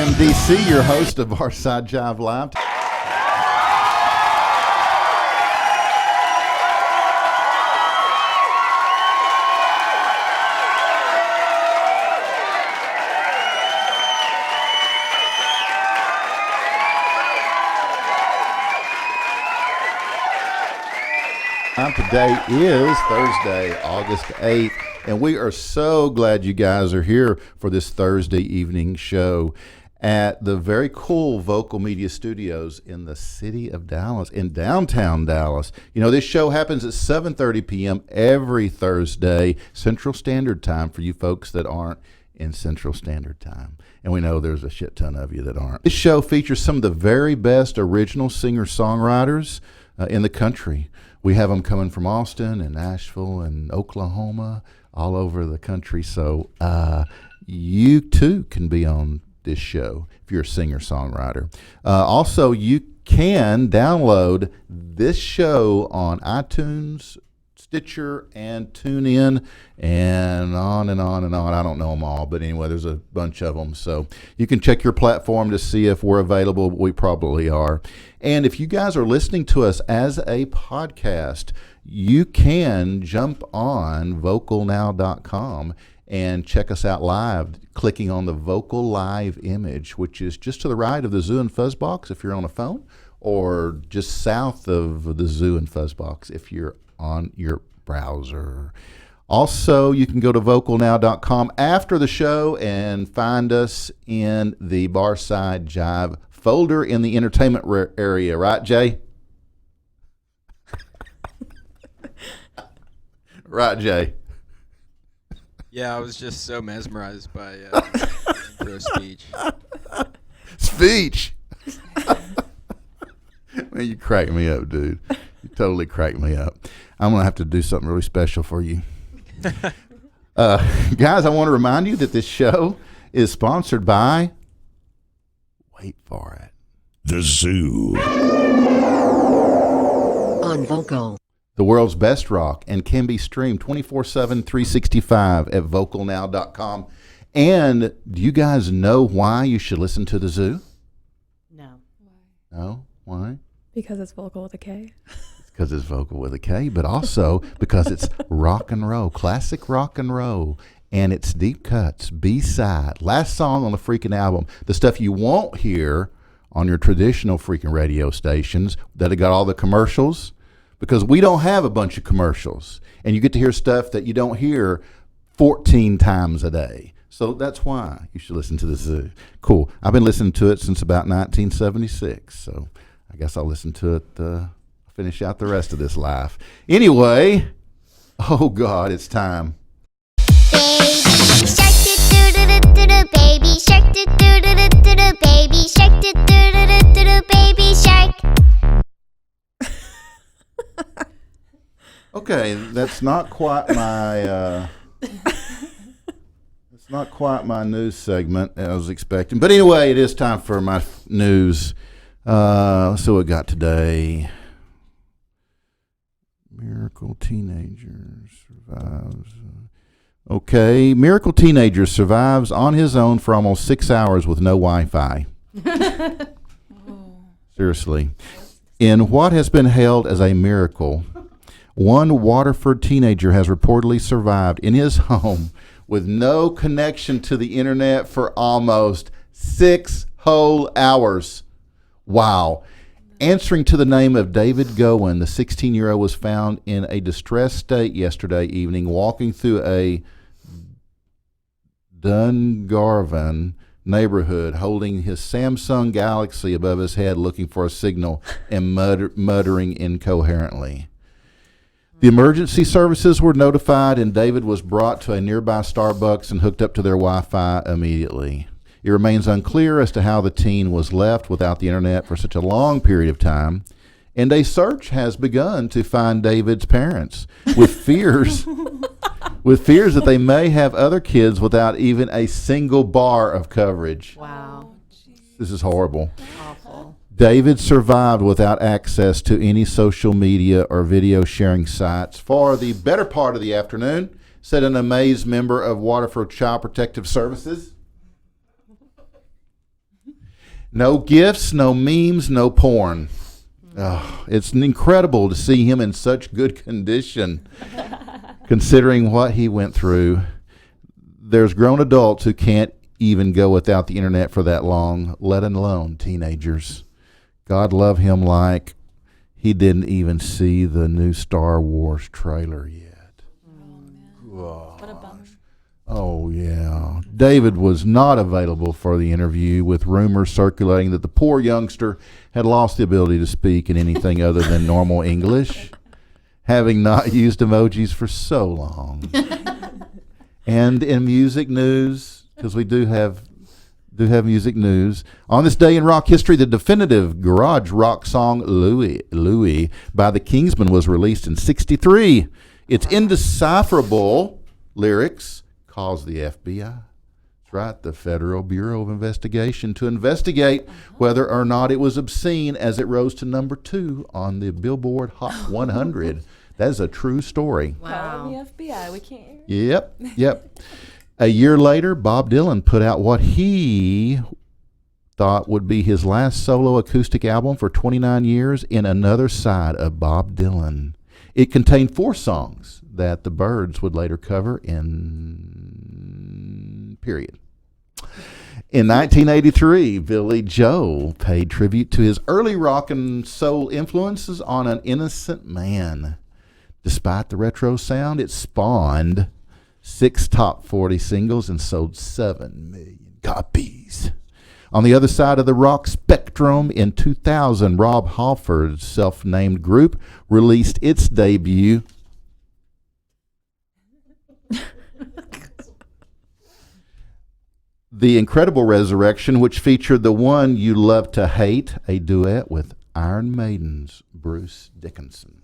am DC, your host of Barside Jive Live. Today is Thursday, August 8th, and we are so glad you guys are here for this Thursday evening show at the very cool Vocal Media Studios in the city of Dallas, in downtown Dallas. You know, this show happens at 7:30 p.m. every Thursday, Central Standard Time, for you folks that aren't in Central Standard Time. And we know there's a shit ton of you that aren't. This show features some of the very best original singer-songwriters in the country. We have them coming from Austin and Nashville and Oklahoma, all over the country. So you too can be on this show if you're a singer-songwriter. Also, you can download this show on iTunes, Stitcher, and TuneIn, and on and on and on. I don't know them all, but anyway, there's a bunch of them. So you can check your platform to see if we're available. We probably are. And if you guys are listening to us as a podcast, you can jump on vocalnow.com and check us out live, clicking on the Vocal Live image, which is just to the right of the Zoo and Fuzz box if you're on a phone, or just south of the Zoo and Fuzz box if you're on your browser. Also, you can go to vocalnow.com after the show and find us in the Barside Jive folder in the entertainment area, right, Jay? Right, Jay? Yeah, I was just so mesmerized by intro speech. Speech? Man, you crack me up, dude. You totally crack me up. I'm going to have to do something really special for you. Guys, I want to remind you that this show is sponsored by, wait for it, The Zoo. On Vocal. The world's best rock, and can be streamed 24/7, 365 at vocalnow.com. And do you guys know why you should listen to The Zoo? No. No? Why? Because it's vocal with a K. Because it's vocal with a K, but also because it's rock and roll, classic rock and roll, and it's deep cuts, B-side, last song on the freaking album, the stuff you won't hear on your traditional freaking radio stations that have got all the commercials, because we don't have a bunch of commercials, and you get to hear stuff that you don't hear 14 times a day. So that's why you should listen to The Zoo. Cool. I've been listening to it since about 1976, so I guess I'll listen to it, finish out the rest of this life. Anyway, oh God, it's time. Baby shark do do do do do, baby shark do do do do do do, baby shark do do do do do do, baby shark. Okay, that's not quite my it's not quite my news segment I was expecting. But anyway, it is time for my news. Let's see what we got today. Miracle teenager survives. Okay, miracle teenager survives on his own for almost 6 hours with no Wi-Fi. Seriously. In what has been hailed as a miracle, one Waterford teenager has reportedly survived in his home with no connection to the internet for almost 6 whole hours. Wow. Answering to the name of David Gowan, the 16-year-old was found in a distressed state yesterday evening walking through a Dungarvan neighborhood holding his Samsung Galaxy above his head looking for a signal and muttering incoherently. The emergency services were notified and David was brought to a nearby Starbucks and hooked up to their Wi-Fi immediately. It remains unclear as to how the teen was left without the internet for such a long period of time, and a search has begun to find David's parents, with fears that they may have other kids without even a single bar of coverage. Wow. This is horrible. Awful. David survived without access to any social media or video sharing sites for the better part of the afternoon, said an amazed member of Waterford Child Protective Services. No gifts, no memes, no porn. Oh, it's incredible to see him in such good condition, considering what he went through. There's grown adults who can't even go without the internet for that long, let alone teenagers. God love him like he didn't even see the new Star Wars trailer yet. What a bummer. Oh, yeah. David was not available for the interview, with rumors circulating that the poor youngster had lost the ability to speak in anything other than normal English, having not used emojis for so long. And in music news, because we do have music news, on this day in rock history, the definitive garage rock song Louie by the Kingsmen was released in '63. Its indecipherable lyrics caused the FBI, that's right, the Federal Bureau of Investigation, to investigate whether or not it was obscene, as it rose to number 2 on the Billboard Hot 100. That is a true story. Calling the FBI. We can't hear. Yep. A year later, Bob Dylan put out what he thought would be his last solo acoustic album for 29 years, In Another Side of Bob Dylan. It contained 4 songs that the Byrds would later cover in period. In 1983, Billy Joel paid tribute to his early rock and soul influences on An Innocent Man. Despite the retro sound, it spawned 6 top 40 singles and sold 7 million copies. On the other side of the rock spectrum, in 2000, Rob Halford's self-named group released its debut The Incredible Resurrection, which featured The One You Love to Hate, a duet with Iron Maiden's Bruce Dickinson.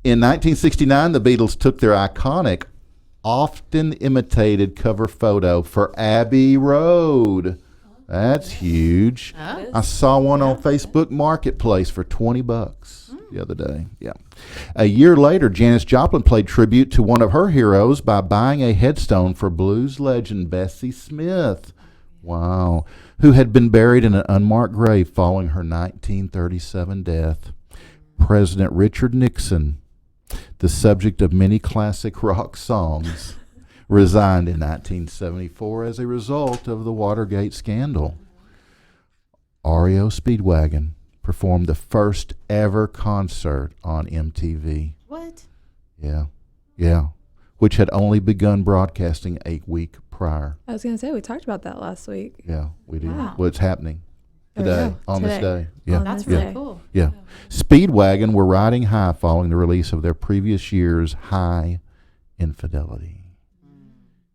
In 1969, the Beatles took their iconic, often imitated cover photo for Abbey Road. That's huge. I saw one on Facebook Marketplace for $20 the other day. Yeah. A year later, Janis Joplin played tribute to one of her heroes by buying a headstone for blues legend Bessie Smith. Wow. Who had been buried in an unmarked grave following her 1937 death. President Richard Nixon, the subject of many classic rock songs, resigned in 1974 as a result of the Watergate scandal. REO Speedwagon performed the first ever concert on MTV. What? Yeah. Which had only begun broadcasting a week prior. I was going to say, we talked about that last week. Yeah, we did. Wow. Well, it's happening today, on this day. Yeah. That's yeah. really cool. Yeah. Speedwagon were riding high following the release of their previous year's High Infidelity.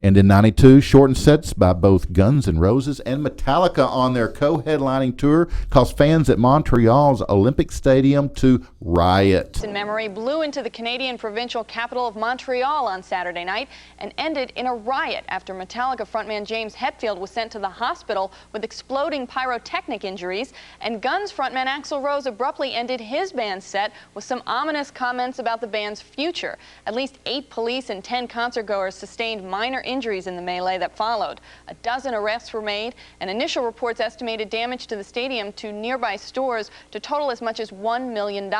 And in 92, shortened sets by both Guns N' Roses and Metallica on their co-headlining tour caused fans at Montreal's Olympic Stadium to riot. In memory blew into the Canadian provincial capital of Montreal on Saturday night and ended in a riot after Metallica frontman James Hetfield was sent to the hospital with exploding pyrotechnic injuries, and Guns frontman Axl Rose abruptly ended his band's set with some ominous comments about the band's future. At least 8 police and 10 concertgoers sustained minor injuries in the melee that followed. A dozen arrests were made, and initial reports estimated damage to the stadium to nearby stores to total as much as $1 million.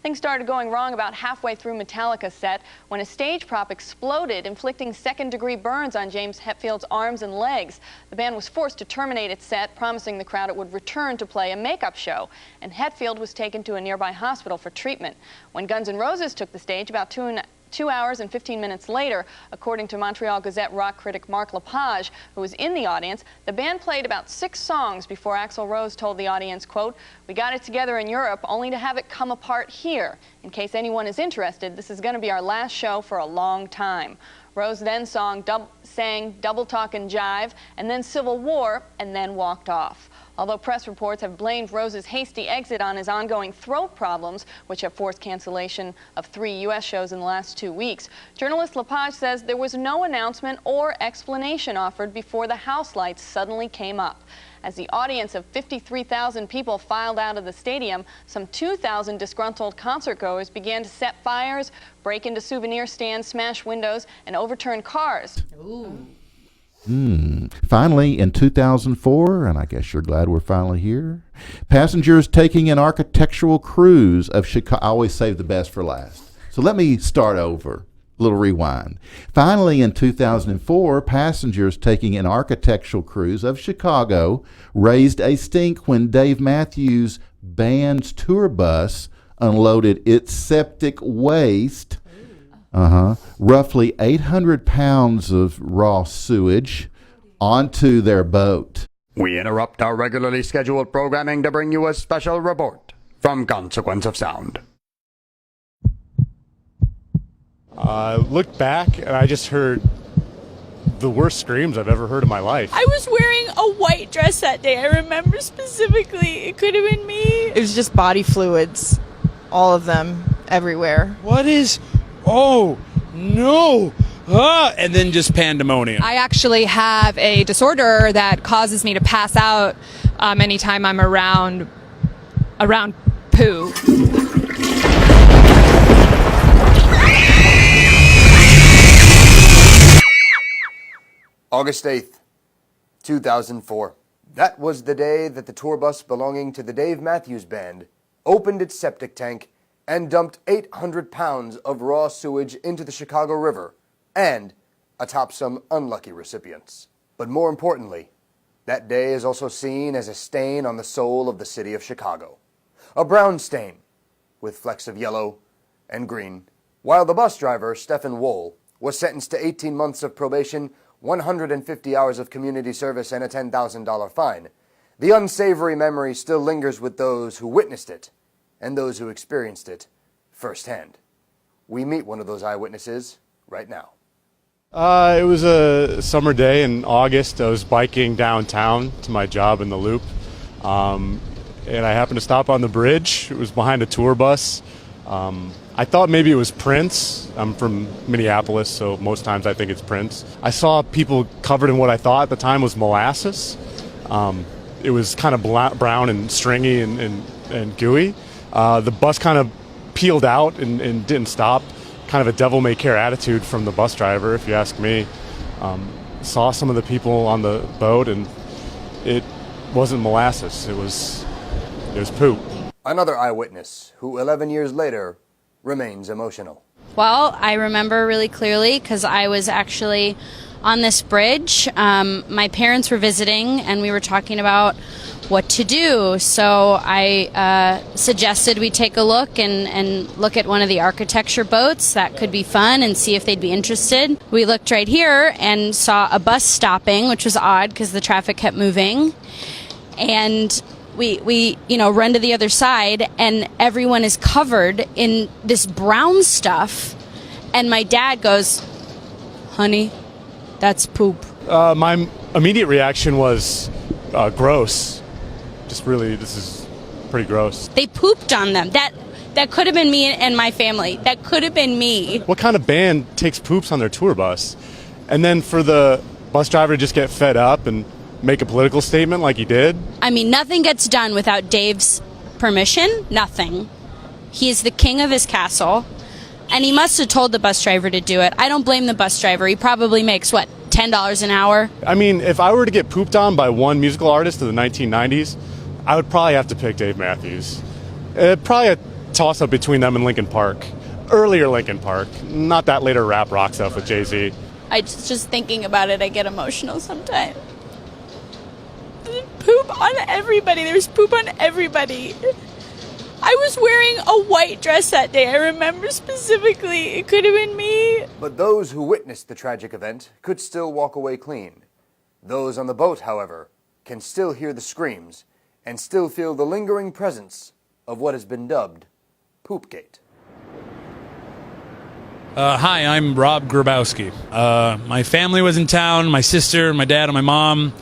Things started going wrong about halfway through Metallica's set when a stage prop exploded, inflicting second-degree burns on James Hetfield's arms and legs. The band was forced to terminate its set, promising the crowd it would return to play a makeup show, and Hetfield was taken to a nearby hospital for treatment. When Guns N' Roses took the stage about 2 hours and 15 minutes later, according to Montreal Gazette rock critic Mark Lepage, who was in the audience, the band played about 6 songs before Axl Rose told the audience, quote, "We got it together in Europe only to have it come apart here. In case anyone is interested, this is going to be our last show for a long time." Rose then sang Double Talk and Jive, and then Civil War, and then walked off. Although press reports have blamed Rose's hasty exit on his ongoing throat problems, which have forced cancellation of 3 U.S. shows in the last 2 weeks, journalist Lepage says there was no announcement or explanation offered before the house lights suddenly came up. As the audience of 53,000 people filed out of the stadium, some 2,000 disgruntled concertgoers began to set fires, break into souvenir stands, smash windows, and overturn cars. Ooh. Finally, in 2004, and I guess you're glad we're finally here, passengers taking an architectural cruise of Chicago. I always save the best for last. So let me start over. Little rewind. Finally, in 2004, passengers taking an architectural cruise of Chicago raised a stink when Dave Matthews Band's tour bus unloaded its septic waste, roughly 800 pounds of raw sewage, onto their boat. We interrupt our regularly scheduled programming to bring you a special report from Consequence of Sound. I looked back and I just heard the worst screams I've ever heard in my life. I was wearing a white dress that day. I remember specifically. It could have been me. It was just body fluids. All of them. Everywhere. What is... Oh, no! And then just pandemonium. I actually have a disorder that causes me to pass out anytime I'm around poo. August 8th, 2004. That was the day that the tour bus belonging to the Dave Matthews Band opened its septic tank and dumped 800 pounds of raw sewage into the Chicago River and atop some unlucky recipients. But more importantly, that day is also seen as a stain on the soul of the city of Chicago. A brown stain with flecks of yellow and green. While the bus driver, Stephen Wohl, was sentenced to 18 months of probation, 150 hours of community service, and a $10,000 fine, the unsavory memory still lingers with those who witnessed it and those who experienced it firsthand. We meet one of those eyewitnesses right now. It was a summer day in August. I was biking downtown to my job in the Loop, and I happened to stop on the bridge. It was behind a tour bus. I thought maybe it was Prince. I'm from Minneapolis, so most times I think it's Prince. I saw people covered in what I thought at the time was molasses. It was kind of brown and stringy and gooey. The bus kind of peeled out and didn't stop. Kind of a devil-may-care attitude from the bus driver, if you ask me. Saw some of the people on the boat, and it wasn't molasses. It was poop. Another eyewitness who 11 years later remains emotional. Well, I remember really clearly because I was actually on this bridge. My parents were visiting and we were talking about what to do. So I suggested we take a look and look at one of the architecture boats. That could be fun and see if they'd be interested. We looked right here and saw a bus stopping, which was odd because the traffic kept moving. And we run to the other side and everyone is covered in this brown stuff. And my dad goes, "Honey, that's poop." My immediate reaction was gross. Just really, this is pretty gross. They pooped on them. That could have been me and my family. That could have been me. What kind of band takes poops on their tour bus? And then for the bus driver to just get fed up and make a political statement like he did? I mean, nothing gets done without Dave's permission. Nothing. He is the king of his castle. And he must have told the bus driver to do it. I don't blame the bus driver. He probably makes, $10 an hour? I mean, if I were to get pooped on by one musical artist of the 1990s, I would probably have to pick Dave Matthews. Probably a toss-up between them and Linkin Park. Earlier Linkin Park, not that later rap rock stuff with Jay-Z. Just thinking about it, I get emotional sometimes. Poop on everybody. There's poop on everybody. I was wearing a white dress that day. I remember specifically. It could have been me. But those who witnessed the tragic event could still walk away clean. Those on the boat, however, can still hear the screams and still feel the lingering presence of what has been dubbed Poopgate. Hi, I'm Rob Grabowski. My family was in town, my sister, my dad, and my mom.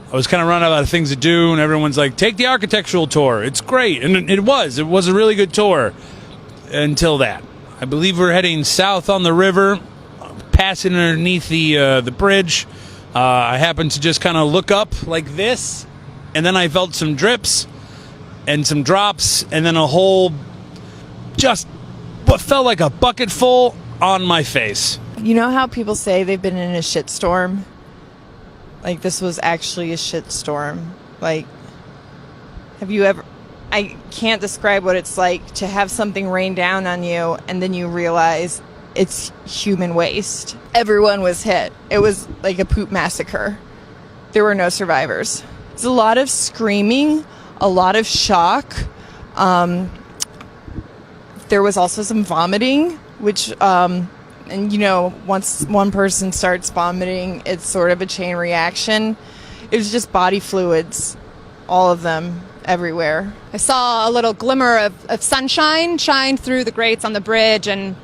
I was kind of running out of things to do, and everyone's like, take the architectural tour. It's great. And it was a really good tour until that. I believe we're heading south on the river, passing underneath the bridge. I happened to just kind of look up like this, and then I felt some drips and some drops, and then a whole, just what felt like a bucket full on my face. You know how people say they've been in a shitstorm? Like, this was actually a shitstorm. Like, have you ever... I can't describe what it's like to have something rain down on you and then you realize it's human waste. Everyone was hit. It was like a poop massacre. There were no survivors. It's a lot of screaming, a lot of shock. There was also some vomiting, which, and you know, once one person starts vomiting, it's sort of a chain reaction. It was just body fluids, all of them, everywhere. I saw a little glimmer of sunshine shine through the grates on the bridge, and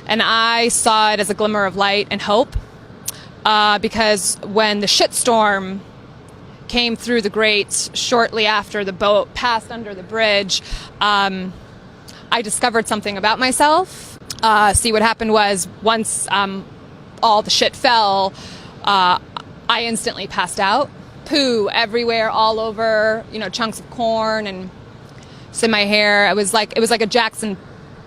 I saw it as a glimmer of light and hope, because when the shitstorm came through the grates shortly after the boat passed under the bridge, I discovered something about myself. See, what happened was once all the shit fell, I instantly passed out. Poo everywhere, all over, you know, chunks of corn and it's in my hair. It was like a Jackson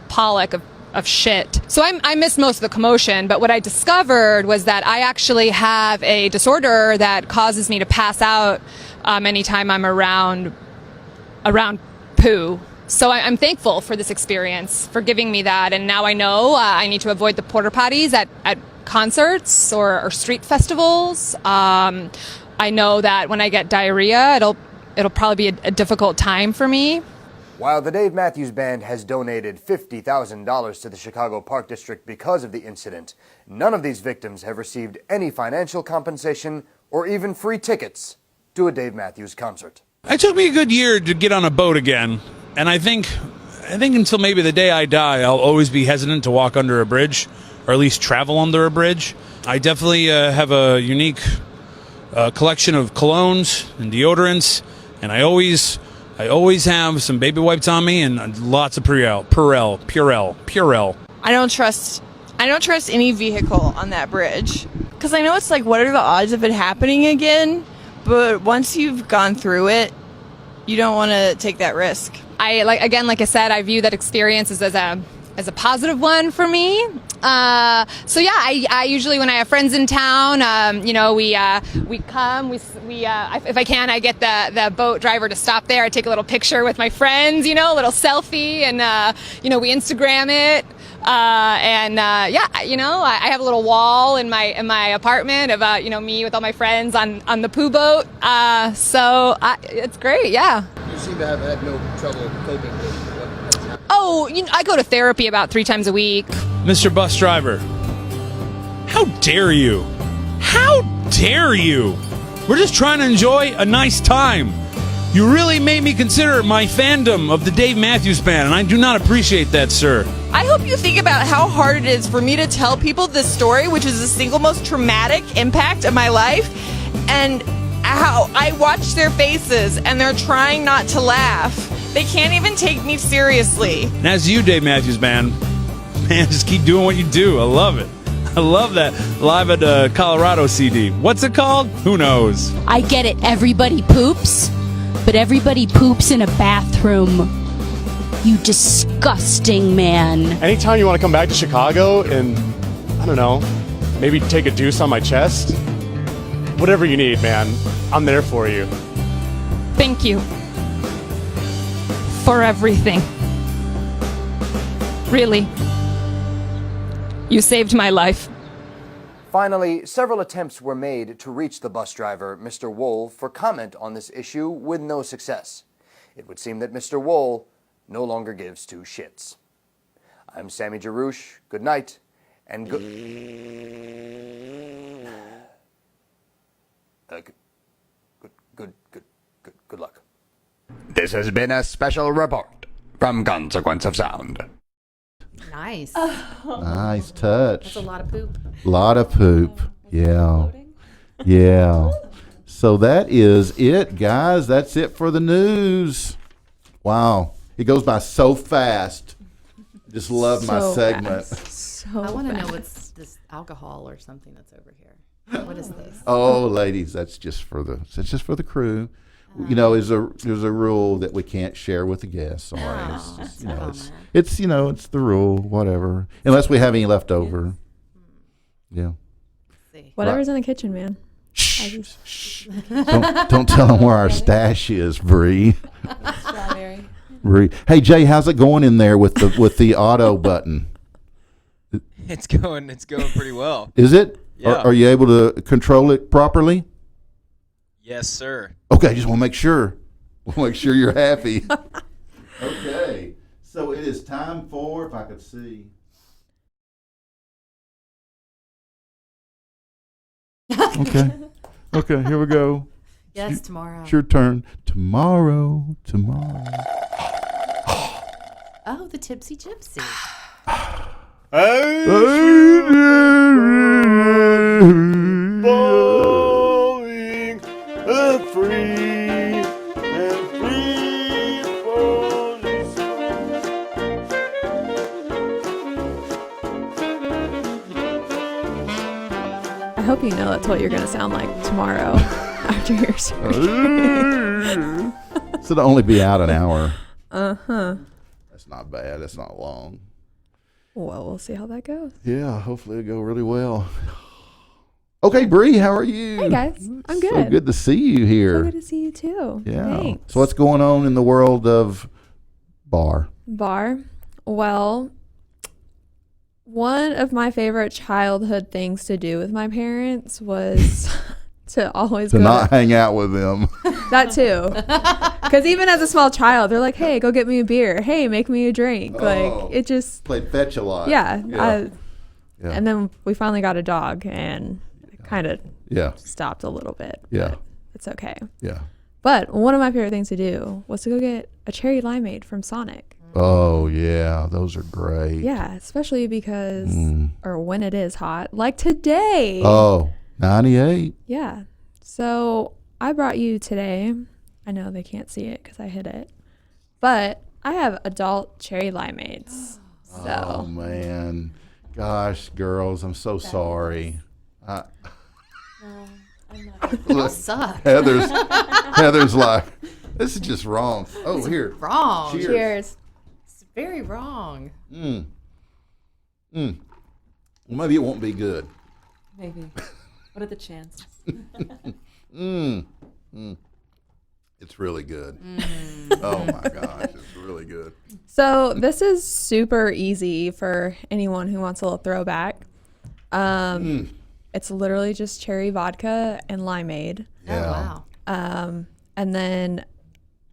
Pollock of shit. So I missed most of the commotion, but what I discovered was that I actually have a disorder that causes me to pass out anytime I'm around poo. So I'm thankful for this experience, for giving me that, and now I know I need to avoid the porta potties at concerts or street festivals. I know that when I get diarrhea, it'll probably be a difficult time for me. While the Dave Matthews Band has donated $50,000 to the Chicago Park District because of the incident, none of these victims have received any financial compensation or even free tickets to a Dave Matthews concert. It took me a good year to get on a boat again, and I think until maybe the day I die, I'll always be hesitant to walk under a bridge, or at least travel under a bridge. I definitely have a unique collection of colognes and deodorants, and I always have some baby wipes on me and lots of Purell. I don't trust any vehicle on that bridge because I know it's like, what are the odds of it happening again? But once you've gone through it, you don't want to take that risk. Like I said, I view that experience as a positive one for me. So yeah, I usually, when I have friends in town, you know, we come, if I can, I get the boat driver to stop there. I take a little picture with my friends, you know, a little selfie, and you know, we Instagram it. Yeah, you know, I have a little wall in my apartment of you know, me with all my friends on the poo boat. So it's great. Yeah. You seem to have had no trouble coping with what. Oh, you know, I go to therapy about 3 times a week. Mr. Bus Driver, how dare you? How dare you? We're just trying to enjoy a nice time. You really made me consider my fandom of the Dave Matthews Band, and I do not appreciate that, sir. I hope you think about how hard it is for me to tell people this story, which is the single most traumatic impact of my life, and how I watch their faces and they're trying not to laugh. They can't even take me seriously. And as you, Dave Matthews Band, man, just keep doing what you do. I love it. I love that Live at Colorado CD. What's it called? Who knows? I get it. Everybody poops, but everybody poops in a bathroom. You disgusting man. Anytime you want to come back to Chicago and, I don't know, maybe take a deuce on my chest, whatever you need, man, I'm there for you. Thank you for everything. Really. You saved my life. Finally, several attempts were made to reach the bus driver, Mr. Wohl, for comment on this issue with no success. It would seem that Mr. Wohl no longer gives 2 shits. I'm Sammy Jarouche. Good night, and good luck. This has been a special report from Consequence of Sound. Nice. Nice touch. That's a lot of poop. Lot of poop. Yeah. Yeah. So that is it, guys. That's it for the news. Wow. It goes by so fast. Just love my segment. I want to know what's this alcohol or something that's over here. What is this? Oh, ladies, that's just for the crew. You know, there's a rule that we can't share with the guests. Sorry, it's just, it's the rule. Whatever, unless we have any left over. Yeah. Whatever's in the kitchen, man. Don't tell them where our stash is, Bre. Strawberry. Bre. Hey Jay, how's it going in there with the auto button? It's going pretty well. Is it? Yeah. Are you able to control it properly? Yes, sir. Okay, I just want to make sure. We'll make sure you're happy. Okay, so it is time for, if I could see. Okay, here we go. Yes, tomorrow. It's your turn. Tomorrow. Oh, the Tipsy Gypsy. Falling free and free falling I hope you know that's what you're going to sound like tomorrow after your surgery. So it'll only be out an hour. Uh-huh. That's not bad. That's not long. Well, we'll see how that goes. Yeah, hopefully it'll go really well. Okay, Bre, how are you? Hey, guys. I'm good. So good to see you here. So good to see you, too. Yeah. Thanks. So what's going on in the world of bar? Well, one of my favorite childhood things to do with my parents was to always To go not hang out with them. That too. Because even as a small child, they're like, hey, go get me a beer. Hey, make me a drink. Oh. Like, it just... Played fetch a lot. Yeah. Yeah. And then we finally got a dog, and it kind of stopped a little bit. Yeah. But it's okay. Yeah. But one of my favorite things to do was to go get a cherry limeade from Sonic. Oh, yeah. Those are great. Yeah, especially because, or when it is hot, like today. Oh, 98. Yeah. So I brought you today. I know they can't see it because I hid it. But I have adult cherry limeades. So. Oh, man. Gosh, girls, I'm so sorry. No, I'm not. Y'all suck. Heather's like, this is just wrong. Oh, It's here. wrong. Cheers. It's very wrong. Well, maybe it won't be good. Maybe. What are the chances? It's really good. Oh my gosh, it's really good. So this is super easy for anyone who wants a little throwback. It's literally just cherry vodka and limeade. Yeah. Oh, wow. And then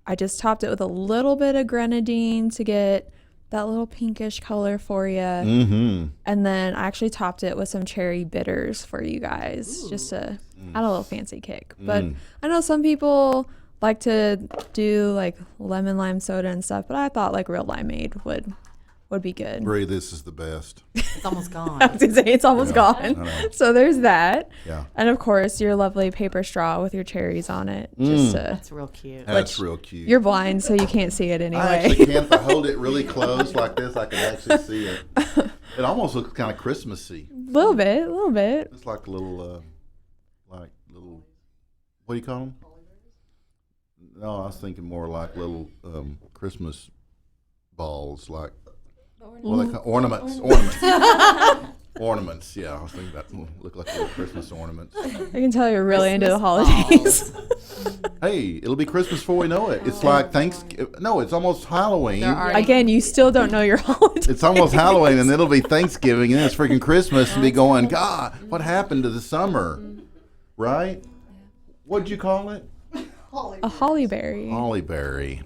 I just topped it with a little bit of grenadine to get that little pinkish color for you. Mm-hmm. And then I actually topped it with some cherry bitters for you guys, just to add a little fancy kick. But I know some people like to do like lemon lime soda and stuff, but I thought like real limeade would be good. Bre, this is the best. It's almost gone. I was gonna say it's almost gone. So there's that. Yeah. And of course your lovely paper straw with your cherries on it. Just to, That's real cute. That's real cute. you're blind, so you can't see it anyway. I actually can't. If I hold it really close like this, I can actually see it. It almost looks kind of Christmassy. A little bit. It's like little, what do you call them? No, I was thinking more like little Christmas balls, like what they call ornaments. Ornaments. Yeah, I was thinking that look like little Christmas ornaments. I can tell you're really into the holidays. Hey, it'll be Christmas before we know it. It's like Thanksgiving. No, it's almost Halloween. Again, you still don't know your holidays. It's almost Halloween, and it'll be Thanksgiving, and then it's freaking Christmas, and be going, God, what happened to the summer? Right? What'd you call it? A hollyberry. Hollyberry.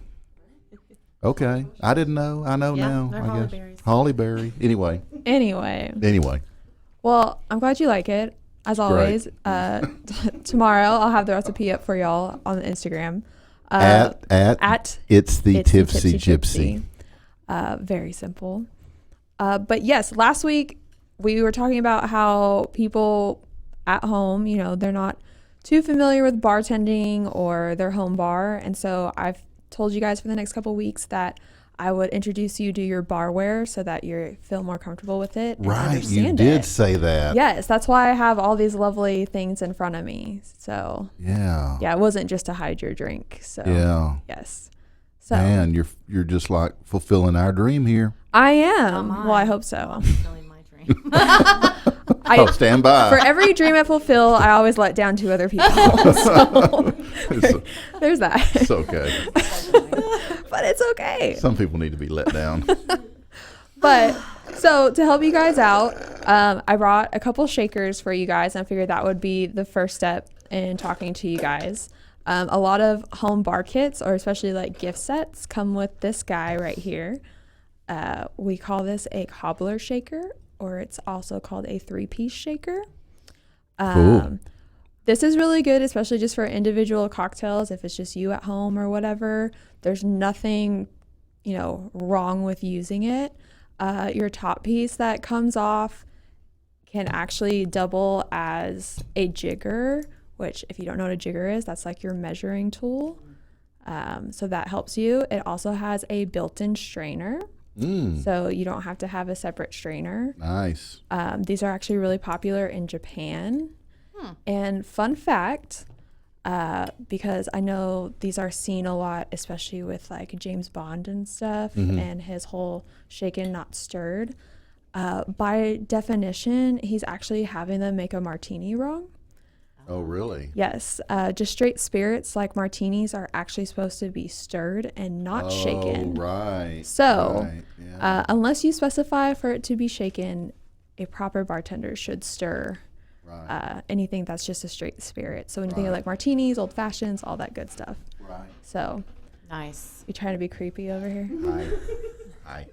Okay, I didn't know. I know now. they're I guess hollyberries. Hollyberry. Anyway. Well, I'm glad you like it. As always, tomorrow I'll have the recipe up for y'all on Instagram. At it's the Tipsy Gypsy. Very simple. But yes, last week we were talking about how people at home, they're not too familiar with bartending or their home bar. And so I've told you guys for the next couple of weeks that I would introduce you to your barware so that you feel more comfortable with it. And Right, you understand did it. say that. Yes, that's why I have all these lovely things in front of me. So Yeah. it wasn't just to hide your drink. So Yeah. yes. So Man, you're just like fulfilling our dream here. I am. Well, I hope so. Fulfilling my dream. stand by. For every dream I fulfill, I always let down 2 other people. So there's that. It's okay. But it's okay. Some people need to be let down. But so to help you guys out, I brought a couple shakers for you guys, and I figured that would be the first step in talking to you guys. A lot of home bar kits, or especially like gift sets, come with this guy right here. We call this a cobbler shaker, or it's also called a 3-piece shaker. Cool. This is really good, especially just for individual cocktails. If it's just you at home or whatever, there's nothing, wrong with using it. Your top piece that comes off can actually double as a jigger, which if you don't know what a jigger is, that's like your measuring tool. So that helps you. It also has a built-in strainer. So you don't have to have a separate strainer. Nice. These are actually really popular in Japan. And fun fact, because I know these are seen a lot, especially with like James Bond and stuff, and his whole shaken not stirred. By definition, he's actually having them make a martini wrong. Oh, really? Yes. Just straight spirits like martinis are actually supposed to be stirred and not shaken. Oh, right. So, right, yeah. Unless you specify for it to be shaken, a proper bartender should stir anything that's just a straight spirit. So when you think of like martinis, old fashions, all that good stuff. Right. So. Nice. You trying to be creepy over here? Hi.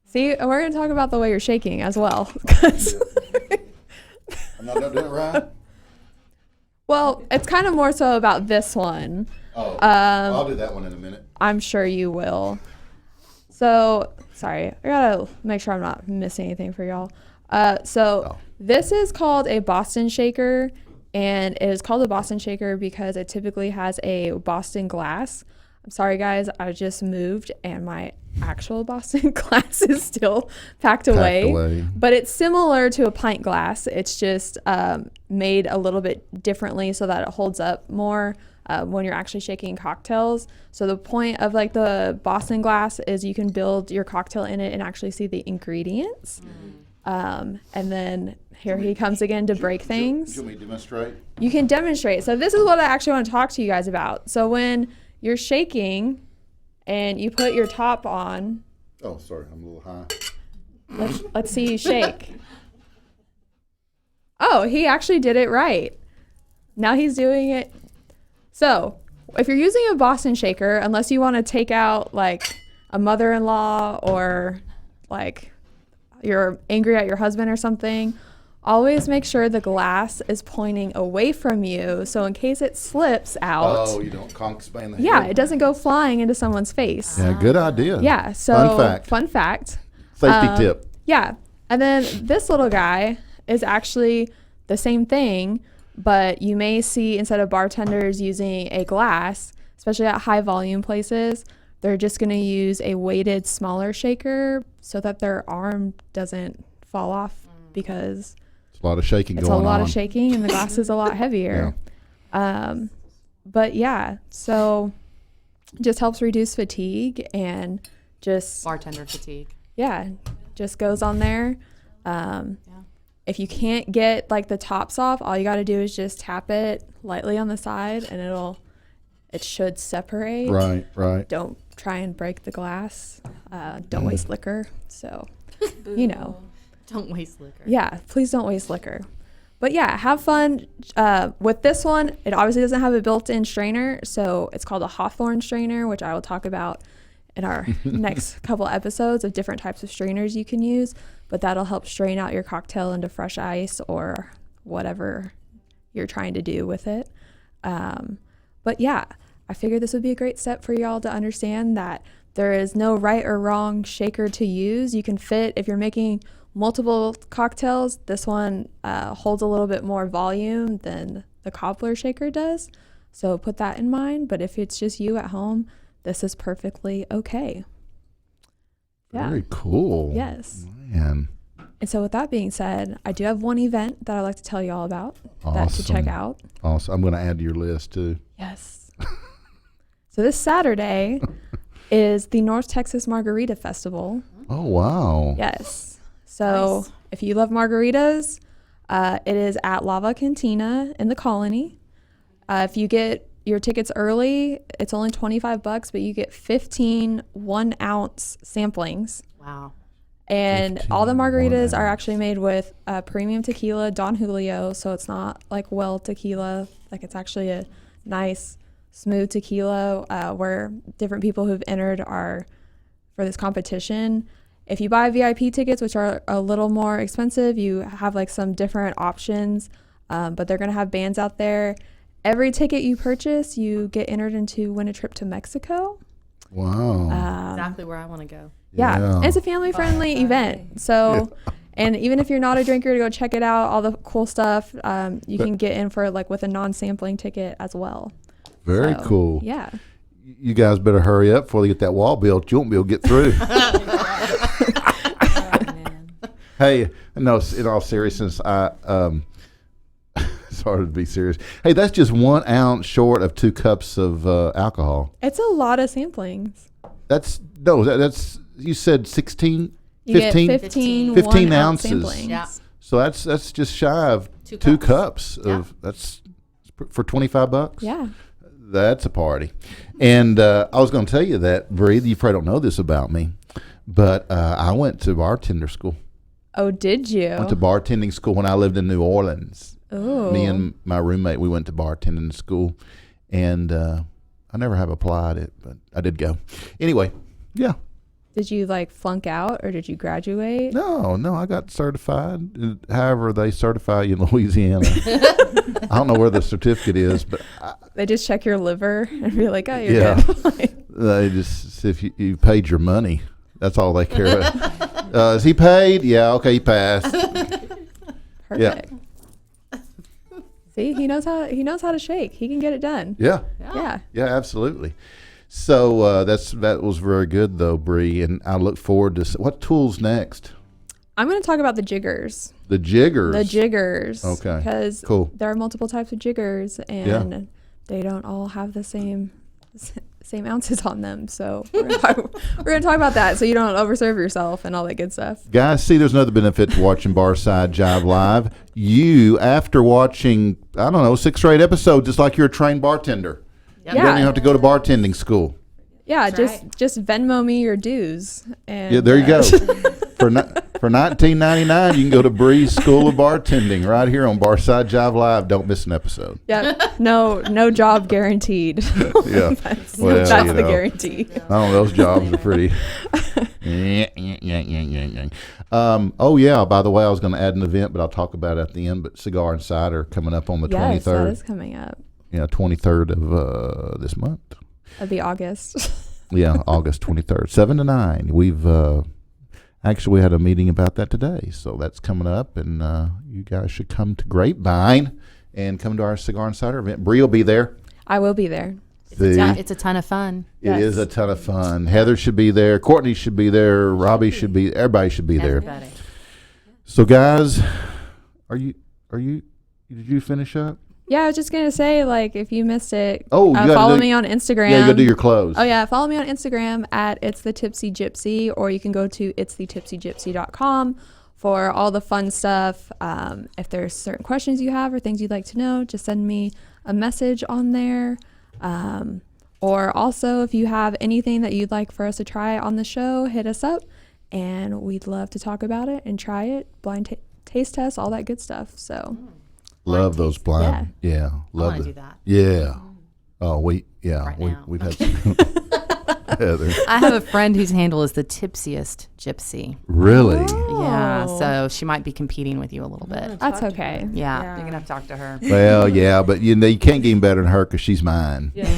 See, we're going to talk about the way you're shaking as well. I'm not doing it right? Well, it's kind of more so about this one. Oh, I'll do that one in a minute. I'm sure you will. So, sorry. I got to make sure I'm not missing anything for y'all. This is called a Boston shaker, and it is called a Boston shaker because it typically has a Boston glass. I'm sorry, guys. I just moved, and my actual Boston glass is still packed away. But it's similar to a pint glass. It's just made a little bit differently so that it holds up more when you're actually shaking cocktails. So the point of like the Boston glass is you can build your cocktail in it and actually see the ingredients. And then here he comes again to break things. Do you want me to demonstrate? You can demonstrate. So this is what I actually want to talk to you guys about. So when you're shaking and you put your top on. Oh, sorry, I'm a little high. Let's see you shake. Oh, he actually did it right. Now he's doing it. So if you're using a Boston shaker, unless you want to take out like a mother-in-law or like you're angry at your husband or something, always make sure the glass is pointing away from you. So in case it slips out. Oh, you don't conk span the head. Yeah, it doesn't go flying into someone's face. Yeah, good idea. Yeah, so fun fact. Safety tip. Yeah. And then this little guy is actually the same thing, but you may see instead of bartenders using a glass, especially at high volume places, they're just going to use a weighted smaller shaker so that their arm doesn't fall off because it's a lot of shaking going on. It's a lot of shaking and the glass is a lot heavier. Yeah. But yeah, so just helps reduce fatigue and just bartender fatigue. Yeah, just goes on there. If you can't get like the tops off, all you got to do is just tap it lightly on the side and it should separate. Right. Don't try and break the glass. Don't waste liquor. So, Don't waste liquor. Yeah, please don't waste liquor. But yeah, have fun. With this one, it obviously doesn't have a built-in strainer, so it's called a Hawthorne strainer, which I will talk about in our next couple episodes of different types of strainers you can use. But that'll help strain out your cocktail into fresh ice or whatever you're trying to do with it. But yeah, I figured this would be a great step for y'all to understand that there is no right or wrong shaker to use. You can fit, if you're making multiple cocktails, this one holds a little bit more volume than the cobbler shaker does. So put that in mind. But if it's just you at home, this is perfectly okay. Very cool. Yes. Man. And so with that being said, I do have one event that I'd like to tell you all about that to check out. Awesome. I'm going to add to your list too. Yes. So this Saturday, is the North Texas Margarita Festival. Oh, wow. Yes. So if you love margaritas, it is at Lava Cantina in the Colony. If you get your tickets early, it's only $25, but you get 15 1-ounce samplings. Wow. And all the margaritas are actually made with premium tequila, Don Julio, so it's not like well tequila. Like it's actually a nice, smooth tequila where different people who've entered are for this competition. If you buy VIP tickets, which are a little more expensive, you have like some different options, but they're going to have bands out there. Every ticket you purchase, you get entered into win a trip to Mexico. Wow. Exactly where I want to go. Yeah. And it's a family-friendly event. So, and even if you're not a drinker, to go check it out, all the cool stuff, you can get in for like with a non-sampling ticket as well. Very So, cool. Yeah. You guys better hurry up before they get that wall built. You won't be able to get through. Hey, no, in all seriousness, it's hard to be serious. Hey, that's just 1 ounce short of 2 cups of alcohol. It's a lot of samplings. That's you said 16, You 15? get 15 15 1-ounce ounces. samplings. Yeah. So that's just shy of 2 cups of that's for $25. Yeah. That's a party. And I was going to tell you that, Bre, you probably don't know this about me, but I went to bartender school. Oh, did you? Went to bartending school when I lived in New Orleans. Oh. Me and my roommate, we went to bartending school, and I never have applied it, but I did go. Anyway, yeah. Did you like flunk out or did you graduate? No, I got certified. However, they certify you in Louisiana. I don't know where the certificate is, but They just check your liver and be like, oh, you're yeah, good. they just if you paid your money, that's all they care about. Is he paid? Yeah, okay, he passed. Perfect. See, he knows how to shake. He can get it done. Yeah, absolutely. So that was very good though, Bre, and I look forward to what tools next. I'm going to talk about the jiggers. The jiggers. The jiggers. Okay. Because cool. There are multiple types of jiggers, and they don't all have the same ounces on them. So we're gonna talk about that, so you don't overserve yourself and all that good stuff. Guys, see, there's another benefit to watching Barside Jive live. You, after watching, 6 or 8 episodes, it's like you're a trained bartender. Yep. You don't even have to go to bartending school. Yeah, just Venmo me your dues. And, Yeah, there you go. For $19.99, you can go to Bre's School of Bartending right here on Barside Jive Live. Don't miss an episode. Yeah, no job guaranteed. Yeah, that's the guarantee. I don't know, those jobs are pretty. Oh yeah. By the way, I was going to add an event, but I'll talk about it at the end. But Cigar and Cider coming up on the 23rd. Yes, that is coming up. Yeah, 23rd of this month. It'll be August. Yeah, August 23rd, 7 to 9. We've actually we had a meeting about that today, so that's coming up, and you guys should come to Grapevine and come to our Cigar and Cider event. Bre will be there. I will be there. It's a ton of fun. It is a ton of fun. Heather should be there. Courtney should be there. Robbie should be. Everybody should be there. So, guys, did you finish up? Yeah, I was just gonna say, like, if you missed it, you follow me on Instagram. Yeah, you gotta do your clothes. Oh yeah, follow me on Instagram at It's the Tipsy Gypsy, or you can go to itsthetipsygypsy.com for all the fun stuff. If there's certain questions you have or things you'd like to know, just send me a message on there. Or also, if you have anything that you'd like for us to try on the show, hit us up, and we'd love to talk about it and try it. Blind taste test, all that good stuff. So. Love those blind. Yeah. Love I want to it. do that. Yeah. Oh, we've had some. Heather. I have a friend whose handle is the Tipsiest Gypsy. Really? Yeah. So she might be competing with you a little bit. That's okay. Yeah. You're gonna have to talk to her. Well, yeah, but you can't get any better than her because she's mine. Yeah.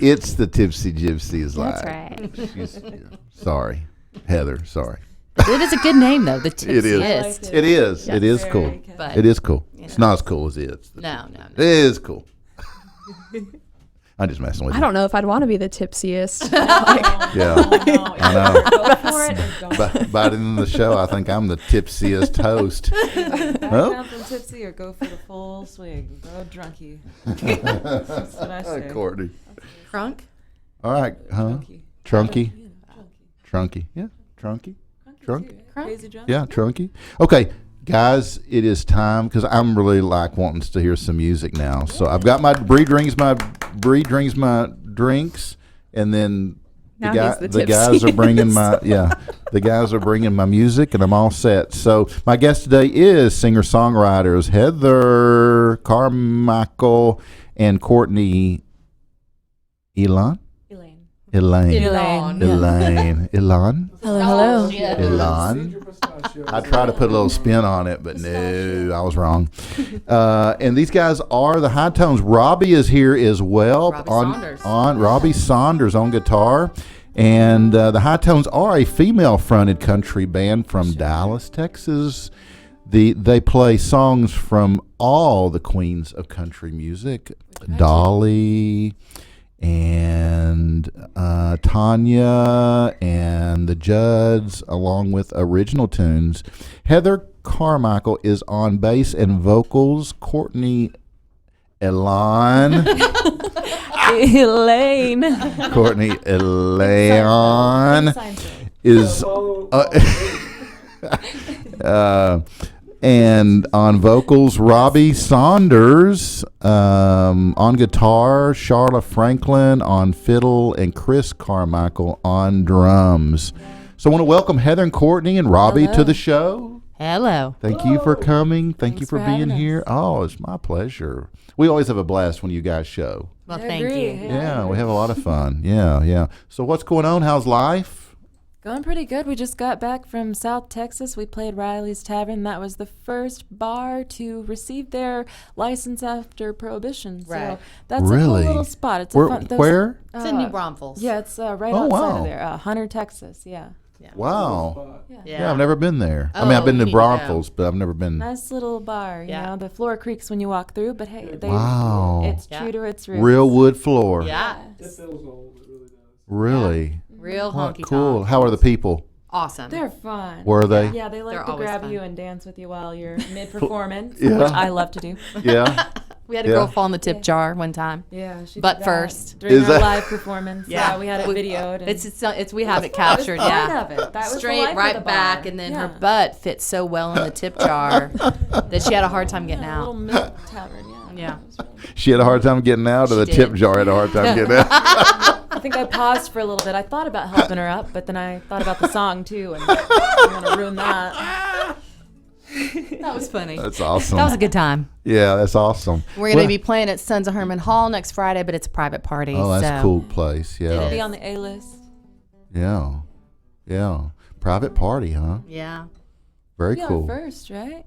It's the Tipsy Gypsy is live. That's right. She's, sorry, Heather. Sorry. It is a good name though. The Tipsiest. It is. Yeah. It is cool. But, it is cool. It's not as cool as it's. No. It is cool. I'm just messing with you. I don't know if I'd want to be the tipsiest. Yeah, I know. Go for it. By the end of the show, I think I'm the tipsiest host. Back down from tipsy or go for the full swing. Go drunky. That's what I say. Courtney. Crunk? All right, huh? Trunky. Trunky. Yeah, Trunky. Trunk. Crazy drunk. Yeah, Trunky. Okay, guys, it is time because I'm really wanting to hear some music now. So I've got my Bre drinks my drinks, and then the guys are bringing the guys are bringing my music, and I'm all set. So my guest today is singer-songwriters Heather Carmichael and Courtney Elaine. Hello. Elan. I tried to put a little spin on it, but no, I was wrong. And these guys are the High Tones. Robbie is here as well. Robbie Saunders on guitar. And the High Tones are a female-fronted country band from Dallas, Texas. They play songs from all the queens of country music. Dolly and Tanya and the Judds, along with original tunes. Heather Carmichael is on bass and vocals. Courtney Elaine. Courtney Elaine is and on vocals, Robbie Saunders, on guitar, Charlotte Franklin on fiddle, and Chris Carmichael on drums. So I want to welcome Heather and Courtney and Robbie to the show. Hello. Thank you for coming. Thank you Thanks for for being having here. Oh, it's my pleasure. We always have a blast when you guys show. Well, I thank agree. you. Yeah, we have a lot of fun. Yeah. So what's going on? How's life? Going pretty good. We just got back from South Texas. We played Riley's Tavern. That was the first bar to receive their license after Prohibition. Right. So that's Really? a cool little spot. It's Where- a fun, where? It's in New Braunfels. Yeah, it's right Oh, outside wow. of there. Hunter, Texas. Yeah. Wow. Yeah. Yeah, I've never been there. I mean, Oh, I've been you to need to Braunfels, but I've never been. Nice little bar. You know, the floor creaks when you walk through, but hey, Wow. it's Yeah. true to its roots. Real wood floor. Yeah. Really? Real What honky cool. tonk. How are the people? Awesome. They're fun. Were they? Yeah, they like They're to always grab fun. you and dance with you while you're mid-performance, Yeah. which I love to do. Yeah. We had a Yeah. girl fall in the tip jar one time. Yeah, she Butt did that first. during Is our that- live performance. Yeah, we had it We- videoed. And It's we have it captured. part Yeah. of it. That was the Straight life of right the back, bar. and then Yeah. her butt fit so well in the tip jar that she had a hard time getting a little out. milk tavern. Yeah. Yeah. She had a hard time getting out, or the She tip did. jar had a hard time getting out. I think I paused for a little bit. I thought about helping her up, but then I thought about the song too, and I'm gonna ruin that. That was funny. That's awesome. That was a good time. Yeah, that's awesome. We're going Well- to be playing at Sons of Herman Hall next Friday, but it's a private party. Oh, that's so. a cool place. It'll Yeah. be on the A-list. Yeah. Private party, huh? Yeah. Very Be our cool. first, right?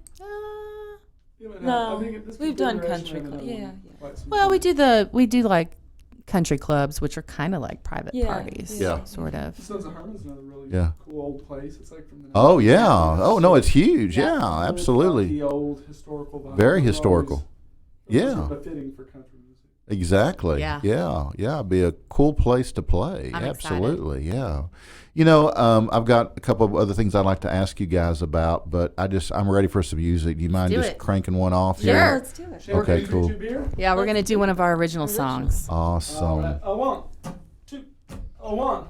No, we've done country club. Yeah. Well, we do like country clubs, which are kind of like private parties. Yeah. Sort of. Sons of Herman's another really Yeah. cool old place. It's like from the Oh, yeah. Oh, no, it's huge. Yeah, absolutely. The old historical vibe. Very It's historical. always- Yeah. Befitting for country music. Exactly. Yeah. Yeah. It'd be a cool place to play. I'm Absolutely. Yeah. You know, I've got a couple of other things I'd like to ask you guys about, but I'm ready for some music. Do you mind do just it. cranking one off Sure. here? Let's do it. Okay, cool. Yeah, we're going to do one of our original songs. Awesome. A one, two, a one.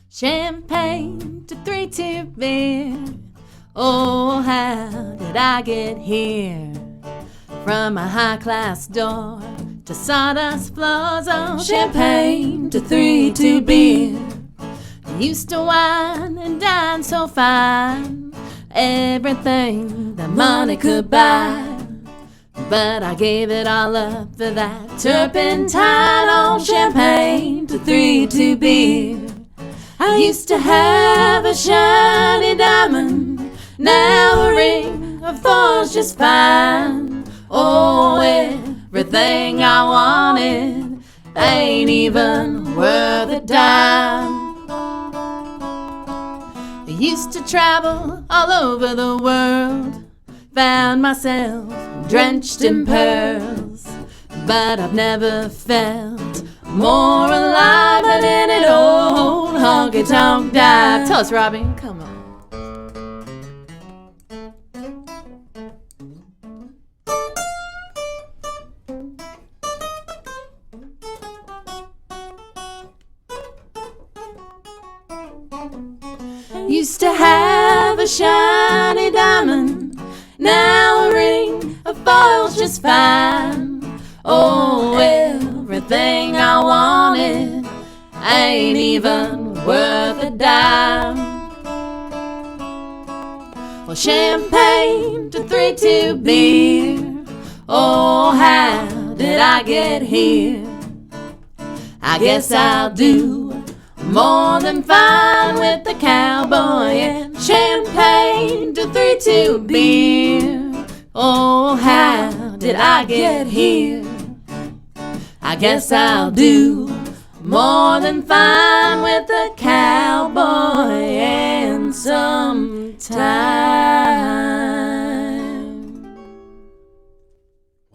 Champagne to 3-2 beer. Oh, how did I get here? From a high-class door to sawdust floors. Oh, champagne to 3-2 beer. Used to wine and dine so fine, everything that money could buy. But I gave it all up for that turpentine on champagne to 3-2 beer. I used to have a shiny diamond, now a ring of four's just fine. Oh, everything I wanted ain't even worth a dime. I used to travel all over the world, found myself drenched in pearls, but I've never felt more alive than in an old honky-tonk dive. Tell us, Robbie. Come on. Used to have a shiny diamond, now a ring of foil's just fine. Oh, everything I wanted ain't even worth a dime. Well, champagne to 3-2 beer. Oh, how did I get here? I guess I'll do more than fine with the cowboy and champagne to 3-2 beer. Oh, how did I get here? I guess I'll do more than fine with the cowboy and some time.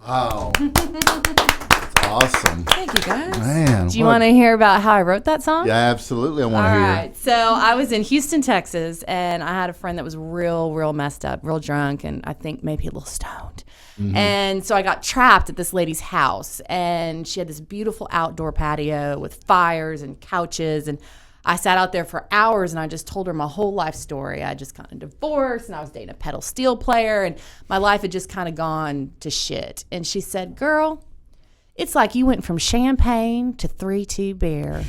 Wow. That's awesome. Thank you, guys. Man. Do you want to hear about how I wrote that song? Yeah, absolutely. I want to All hear. right. So I was in Houston, Texas, and I had a friend that was real messed up, real drunk, and I think maybe a little stoned. Mm-hmm. And so I got trapped at this lady's house, and she had this beautiful outdoor patio with fires and couches, and I sat out there for hours, and I just told her my whole life story. I just got divorced, and I was dating a pedal steel player, and my life had just kind of gone to shit. And she said, "Girl, it's like you went from champagne to 3-2 beer."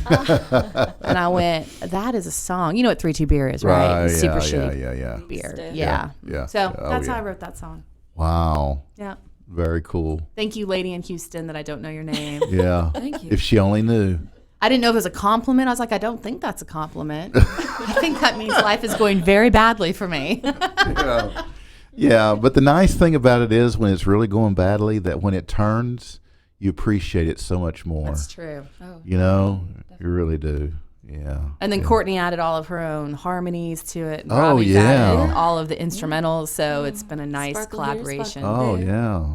And I went, "That is a song." You know what 3-2 beer is, right? It's super shitty beer. Yeah. So that's how I wrote that song. Wow. Yeah. Very cool. Thank you, lady in Houston that I don't know your name. Yeah. Thank you. If she only knew. I didn't know if it was a compliment. I was like, I don't think that's a compliment. I think that means life is going very badly for me. Yeah, but the nice thing about it is when it's really going badly, that when it turns, you appreciate it so much more. That's true. Oh, you know, you really do. Yeah. And then Courtney added all of her own harmonies to it. And Oh, Robbie's yeah. added all of the instrumentals, so it's been a nice Sparkle here, collaboration. Oh, yeah. We're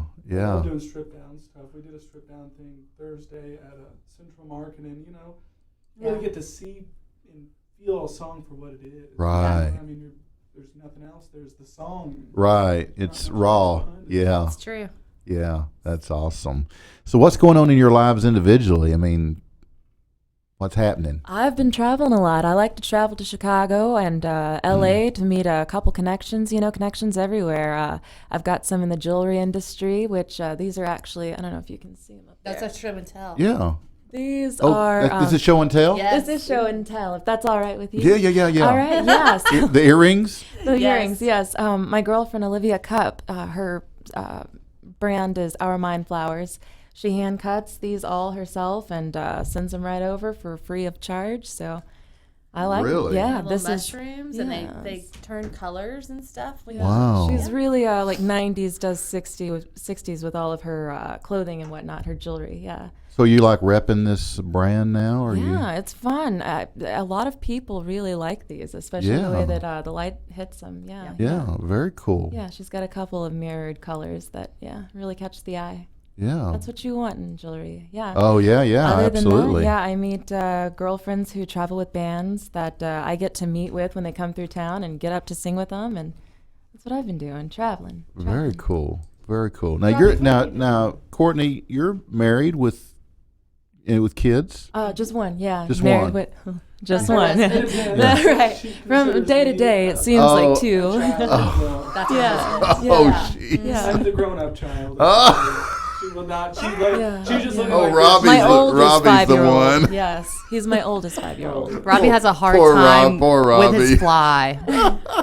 all Yeah. doing strip down stuff. We did a strip down thing Thursday at a Central Market, and you really get to see and feel a song for what it is. Right. I mean, there's nothing else. There's the song. Right. It's raw. Yeah. That's true. Yeah. That's awesome. So what's going on in your lives individually? I mean, what's happening? I've been traveling a lot. I like to travel to Chicago and LA to meet a couple connections, connections everywhere. I've got some in the jewelry industry, which these are actually, I don't know if you can see them up there. That's a show and tell. Yeah. These Oh, are... is it show and tell? Yes. This is show and tell, if that's all right with you. Yeah. All right, yes. The earrings? The earrings, yes. My girlfriend, Olivia Cupp, her brand is Our Mind Flowers. She hand cuts these all herself and sends them right over for free of charge. So I like Really? it. Yeah, Little this mushrooms, is and they turn colors and stuff. Wow. She's really like 90s does 60s with all of her clothing and whatnot, her jewelry. Yeah. So you like repping this brand now? Or Yeah, it's fun. A lot of people really like these, especially the way that the light hits them. Yeah. Yeah, very cool. Yeah, she's got a couple of mirrored colors that, really catch the eye. Yeah. That's what you want in jewelry. Yeah. Oh, yeah, Other absolutely. Than that, I meet girlfriends who travel with bands that I get to meet with when they come through town and get up to sing with them, and that's what I've been doing, traveling. Very cool. Very cool. Now you're now Courtney, you're married with kids? Just one, yeah. Just Married one. With, just one. Right. From day to day, it seems like two. That's I'm the grown-up child. She will not. She just looking like Robbie's the one. Yes, he's my oldest 5-year-old. Robbie has a hard Poor time Robbie. with his fly.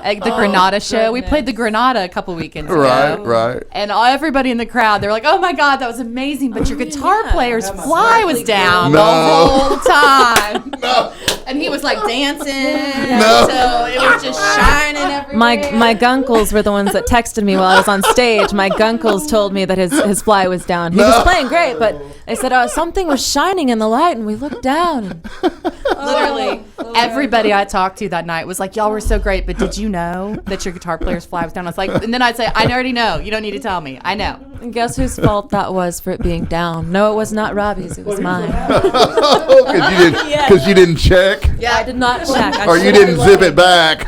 At the Granada show, we played the Granada a couple weekends ago. Right. And everybody in the crowd, they were like, "Oh my God, that was amazing!" But your guitar player's fly was down the whole time. No. And he was like dancing. So it was just shining everywhere. My gunkles were the ones that texted me while I was on stage. My gunkles told me that his fly was down. He was playing great, but they said something was shining in the light, and we looked down. And Literally, everybody I talked to that night was like, "Y'all were so great, but did you know that your guitar player's fly was down?" I was like, and then I'd say, "I already know. You don't need to tell me. I know." And guess whose fault that was for it being down? No, it was not Robbie's. It was mine. Because you didn't check? Yeah, I did not check. Or you didn't zip it back?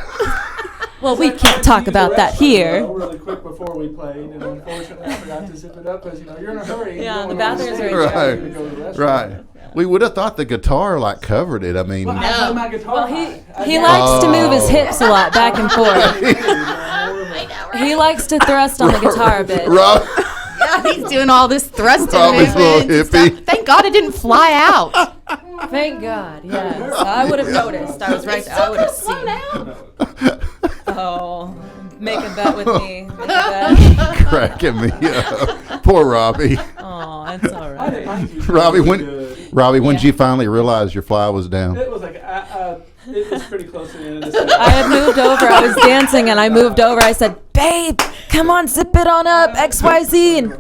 Well, we can't talk about that here. Really quick before we played, and unfortunately I forgot to zip it up because you're in a hurry. Yeah, the bathroom's right Right. We would have thought the guitar like covered it. I mean, Well, I play my guitar. He likes to move his hips a lot back and forth. He likes to thrust on the guitar a bit. Rob, Yeah, he's doing all this thrusting Robbie's little movements and hippie. stuff. Thank God it didn't fly out. Thank God, yes. I would have noticed. I was right there. I would have seen. Oh, make a bet with me. Make a bet. cracking me up. Poor Robbie. Oh, it's all right. Robbie, when did you finally realize your fly was down? It was like it was pretty close to the end of the I had moved over. I was dancing, and I moved over. I said, "Babe, come on, zip it on up, XYZ." And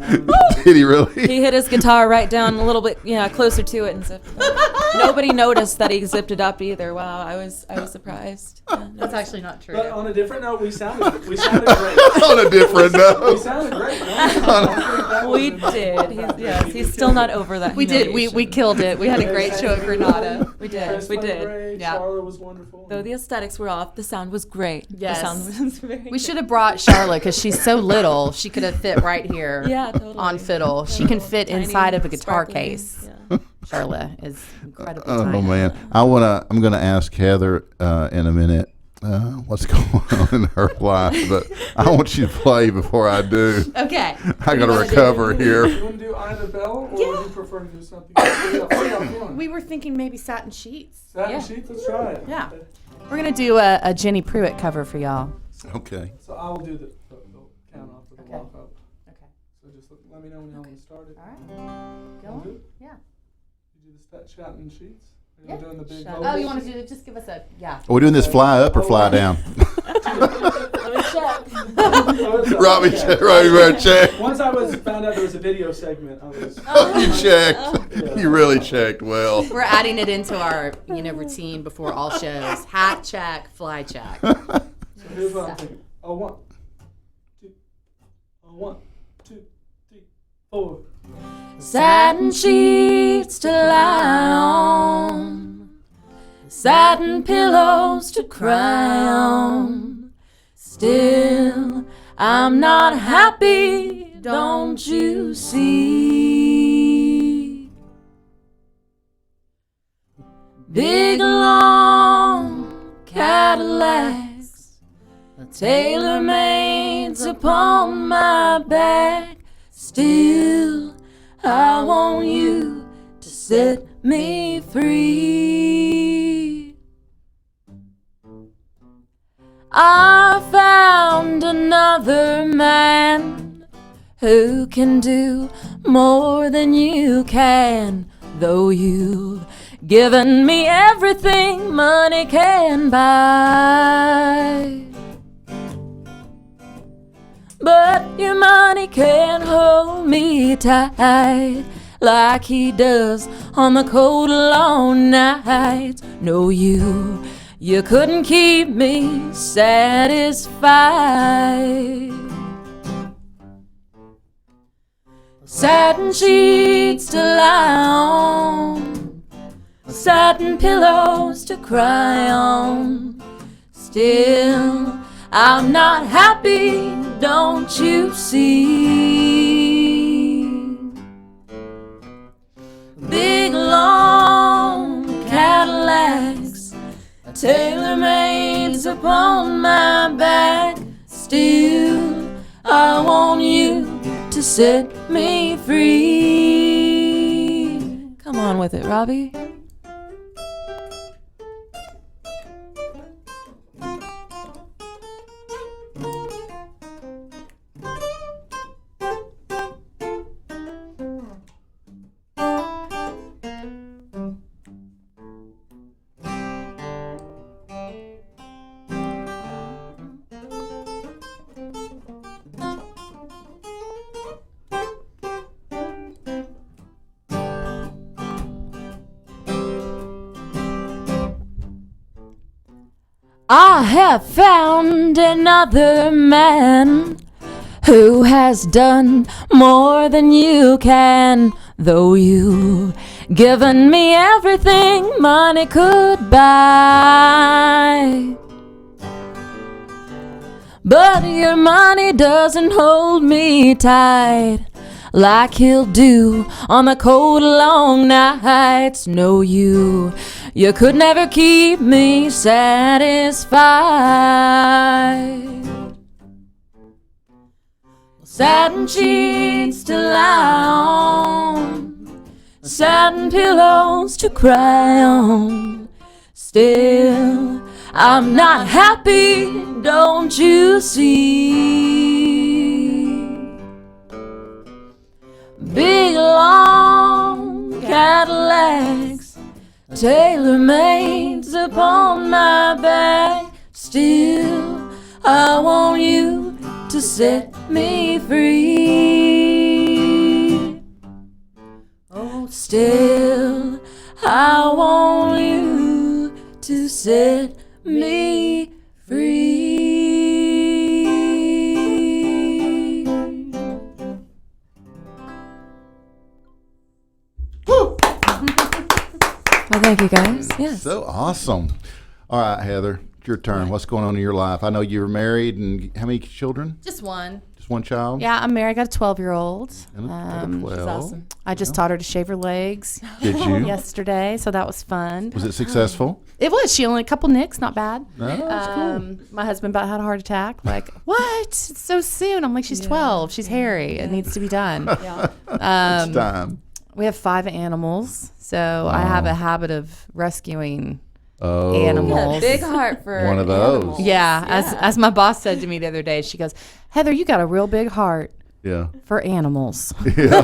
Did he really? he hit his guitar right down a little bit, closer to it, and zipped it up. Nobody noticed that he zipped it up either. Wow, I was surprised. Yeah, That's actually not true. But on a different note, we sounded great. On a different note. We sounded great. we did. He's still not over that. We did. We killed it. We had a great show at Granada. We did. Chris We played did. great, Yeah. Charlotte was wonderful. Though the aesthetics were off, the sound was great. Yes. The sound was very We should have brought Charlotte because she's so little. She could have fit right here Yeah, totally. on fiddle. She can fit Tiny, inside of a guitar sparkly, case. yeah. Charlotte is incredibly Oh tiny. man, I'm gonna ask Heather in a minute what's going on in her life, but I want you to play before I do. Okay. I gotta recover here. You want to do either bell, or would you prefer to do something else? We were thinking maybe Satin Sheets. Satin Sheets, let's try it. Yeah. We're going to do a Jenny Pruitt cover for y'all. Okay. So I will do the count off for the walk up. Okay. So just let me know when y'all want to start it. All right. Go Wanna do on. it? Yeah. You do the shouting sheets? Are Yeah. you doing the big Oh, vocals? you want to do it? Just give us a, yeah. Are we doing this fly up or fly down? Let me check. Robbie, better check. Once I found out there was a video segment, I was. You checked. You really checked well. We're adding it into our, routine before all shows. Hat check, fly check. So here's what I'm thinking. Oh, 1, 2. Oh, 1, 2, 3, 4. Satin sheets to lie on, satin pillows to cry on. Still, I'm not happy, don't you see? Big long Cadillacs, tailor-mades upon my back. Still, I want you to set me free. I found another man who can do more than you can, though you've given me everything money can buy. But your money can't hold me tight like he does on the cold long nights. No, you couldn't keep me satisfied. Satin sheets to lie on, satin pillows to cry on. Still, I'm not happy, don't you see? Big long Cadillacs, tailor-mades upon my back. Still, I want you to set me free. Come on with it, Robbie. I have found another man who has done more than you can, though you've given me everything money could buy. But your money doesn't hold me tight like he'll do on the cold long nights. No, you could never keep me satisfied. Satin sheets to lie on, satin pillows to cry on. Still, I'm not happy, don't you see? Big long Cadillacs, tailor-mades upon my back. Still, I want you to set me free. Oh, still, I want you to set me free. Woo! Well, thank you guys. Yes. So awesome. All right, Heather, it's your turn. What's going on in your life? I know you were married, and how many children? Just one. Just one child? Yeah, I'm married. I got a 12-year-old. And a 12. She's awesome. I just taught her to shave her legs. Did you? Yesterday, so that was fun. Was it successful? It was. She only a couple nicks, not bad. Oh, that's cool. My husband about had a heart attack. Like, what? It's so soon. I'm like, she's 12. She's hairy. It needs to be done. It's time. We have 5 animals, so I have a habit of rescuing Oh, animals. Big heart for one of those. animals. Yeah, as my boss said to me the other day, she goes, Heather, you got a real big heart Yeah. for animals. Yeah.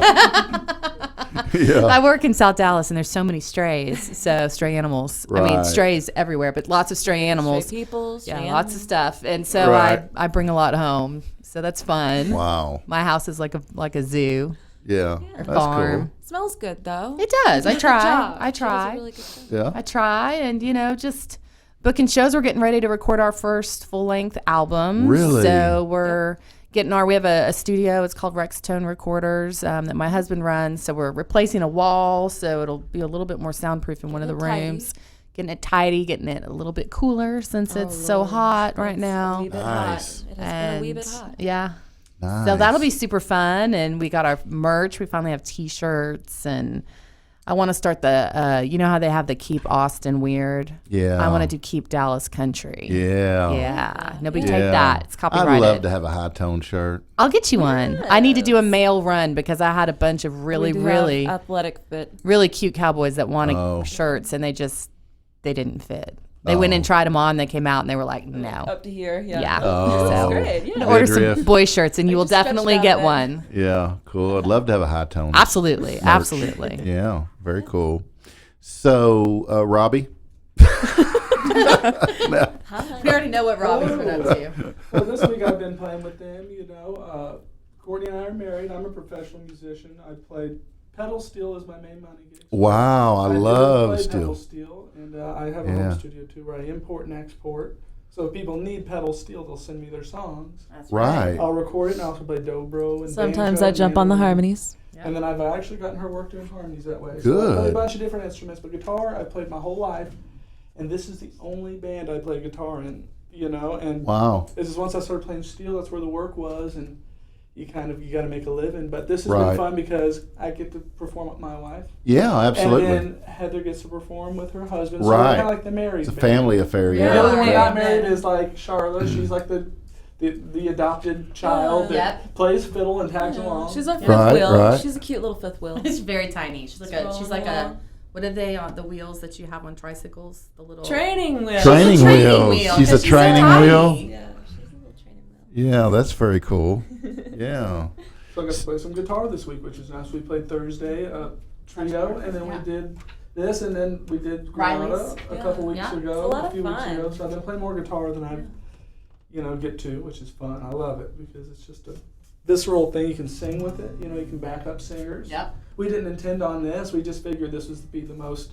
Yeah. I work in South Dallas, and there's so many strays, so stray animals. I mean, Right. strays everywhere, but lots of stray animals. Stray people, stray yeah, lots of stuff. And so Right. I bring a lot home, so that's fun. Wow. My house is like a zoo Yeah. or That's farm. Smells good though. It does. I Good try. job. I She does a try. really good job. cool. Yeah. I try, and just booking shows. We're getting ready to record our first full-length album. Really? So we're we have a studio. It's called Rex Tone Recorders that my husband runs. So we're replacing a wall, so it'll be a little bit more soundproof in one of the rooms. Getting it tidy, getting it a little bit cooler since it's so hot right now. A wee bit Nice. hot. It has been a wee bit hot. Yeah. Nice. So that'll be super fun. And we got our merch. We finally have T-shirts, and I want to start the, you know how they have the Keep Austin Weird? Yeah. I want to do Keep Dallas Country. Yeah. Yeah. Nobody Yeah. take that. It's copyrighted. I'd love to have a high tone shirt. I'll get you one. I need to do a mail run because I had a bunch of really, We do really, have athletic fit. really cute cowboys that wanted Oh. shirts, and they didn't fit. They went and tried them on. They came out, and they were like, no. Up to here, yeah. Yeah. Oh. That's So great. Yeah. order some Midriff. boy shirts, and you will just stretch it definitely out get there. one. Yeah. Cool. I'd love to have a high tone. Absolutely. merch. Absolutely. Yeah. Very cool. So, Robbie? We already know what Robbie's been up to. Well, this week I've been playing with them. Courtney and I are married. I'm a professional musician. I played pedal steel as my main money gig. Wow. I do love play pedal steel. steel, and I have a Yeah. home studio too where I import and export. So if people need pedal steel, they'll send me their songs. That's Right. I'll record it, and I also play dobro and Sometimes banjo I and jump on the mandolin. harmonies. And then I've actually gotten her work doing harmonies that way. So I play Good. a bunch of different instruments, but guitar I've played my whole life, and this is the only band I play guitar in. And Wow. this is once I started playing steel, that's where the work was, and you got to make a living. But this has Right. been fun because I get to perform with my wife, Yeah, absolutely. and then Heather gets to perform with her husband. So Right. we're kind of like the married It's a band. family affair. The Yeah. other one Yeah. not married is like Charlotte. She's like the adopted child that Yep. plays fiddle and tags along. She's a fifth Right, wheel. right. She's a cute little fifth wheel. It's very tiny. She's like rolling along. what are they on the wheels that you have on tricycles? The little Training wheel. Training training wheels. wheel, She's a 'cause she's so training tiny. wheel. Yeah, she's a little training wheel. Yeah, that's very cool. Yeah. So I got to play some guitar this week, which is nice. We played Thursday, trio, and then we did this, and then we did Granada Riley's. a couple weeks Yeah. ago, It's a lot of few weeks fun. ago. So I've been playing more guitar than I, get to, which is fun. I love it because it's just a visceral thing. You can sing with it. You can back up singers. Yep. We didn't intend on this. We just figured this was to be the most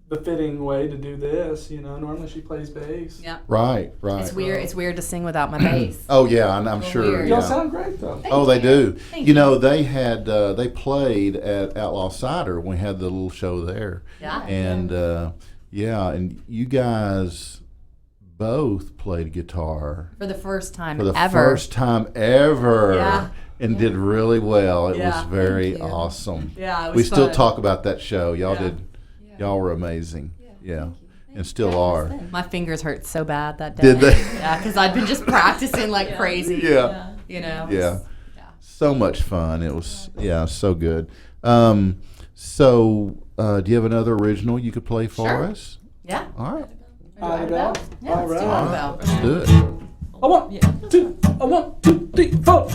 befitting way to do this. Normally she plays bass. Yep. Right, right. It's weird. It's weird to sing without my bass. Oh, yeah, I'm sure. weird. Y'all Yeah. sound great though. Oh, they do. Thank They had they played at Outlaw Cider when we had the little show there. Yeah. And and you guys both played guitar For the first time for the ever. first time ever. Yeah. and did really well. It Yeah, was very thank you. awesome. Yeah, it was we still fun. talk about that show. Y'all Yeah. did. Y'all were amazing. Yeah, and still are. My fingers hurt so bad that day. Did they? Yeah, because I'd been just practicing like crazy. Yeah. You know. Yeah. So much fun. It was so good. So do you have another original you could play for Sure. us? Yeah. All right. Idabelle. Yeah, let's do Idabelle. Let's do it. A 1, 2, a 1, 2, 3, 4.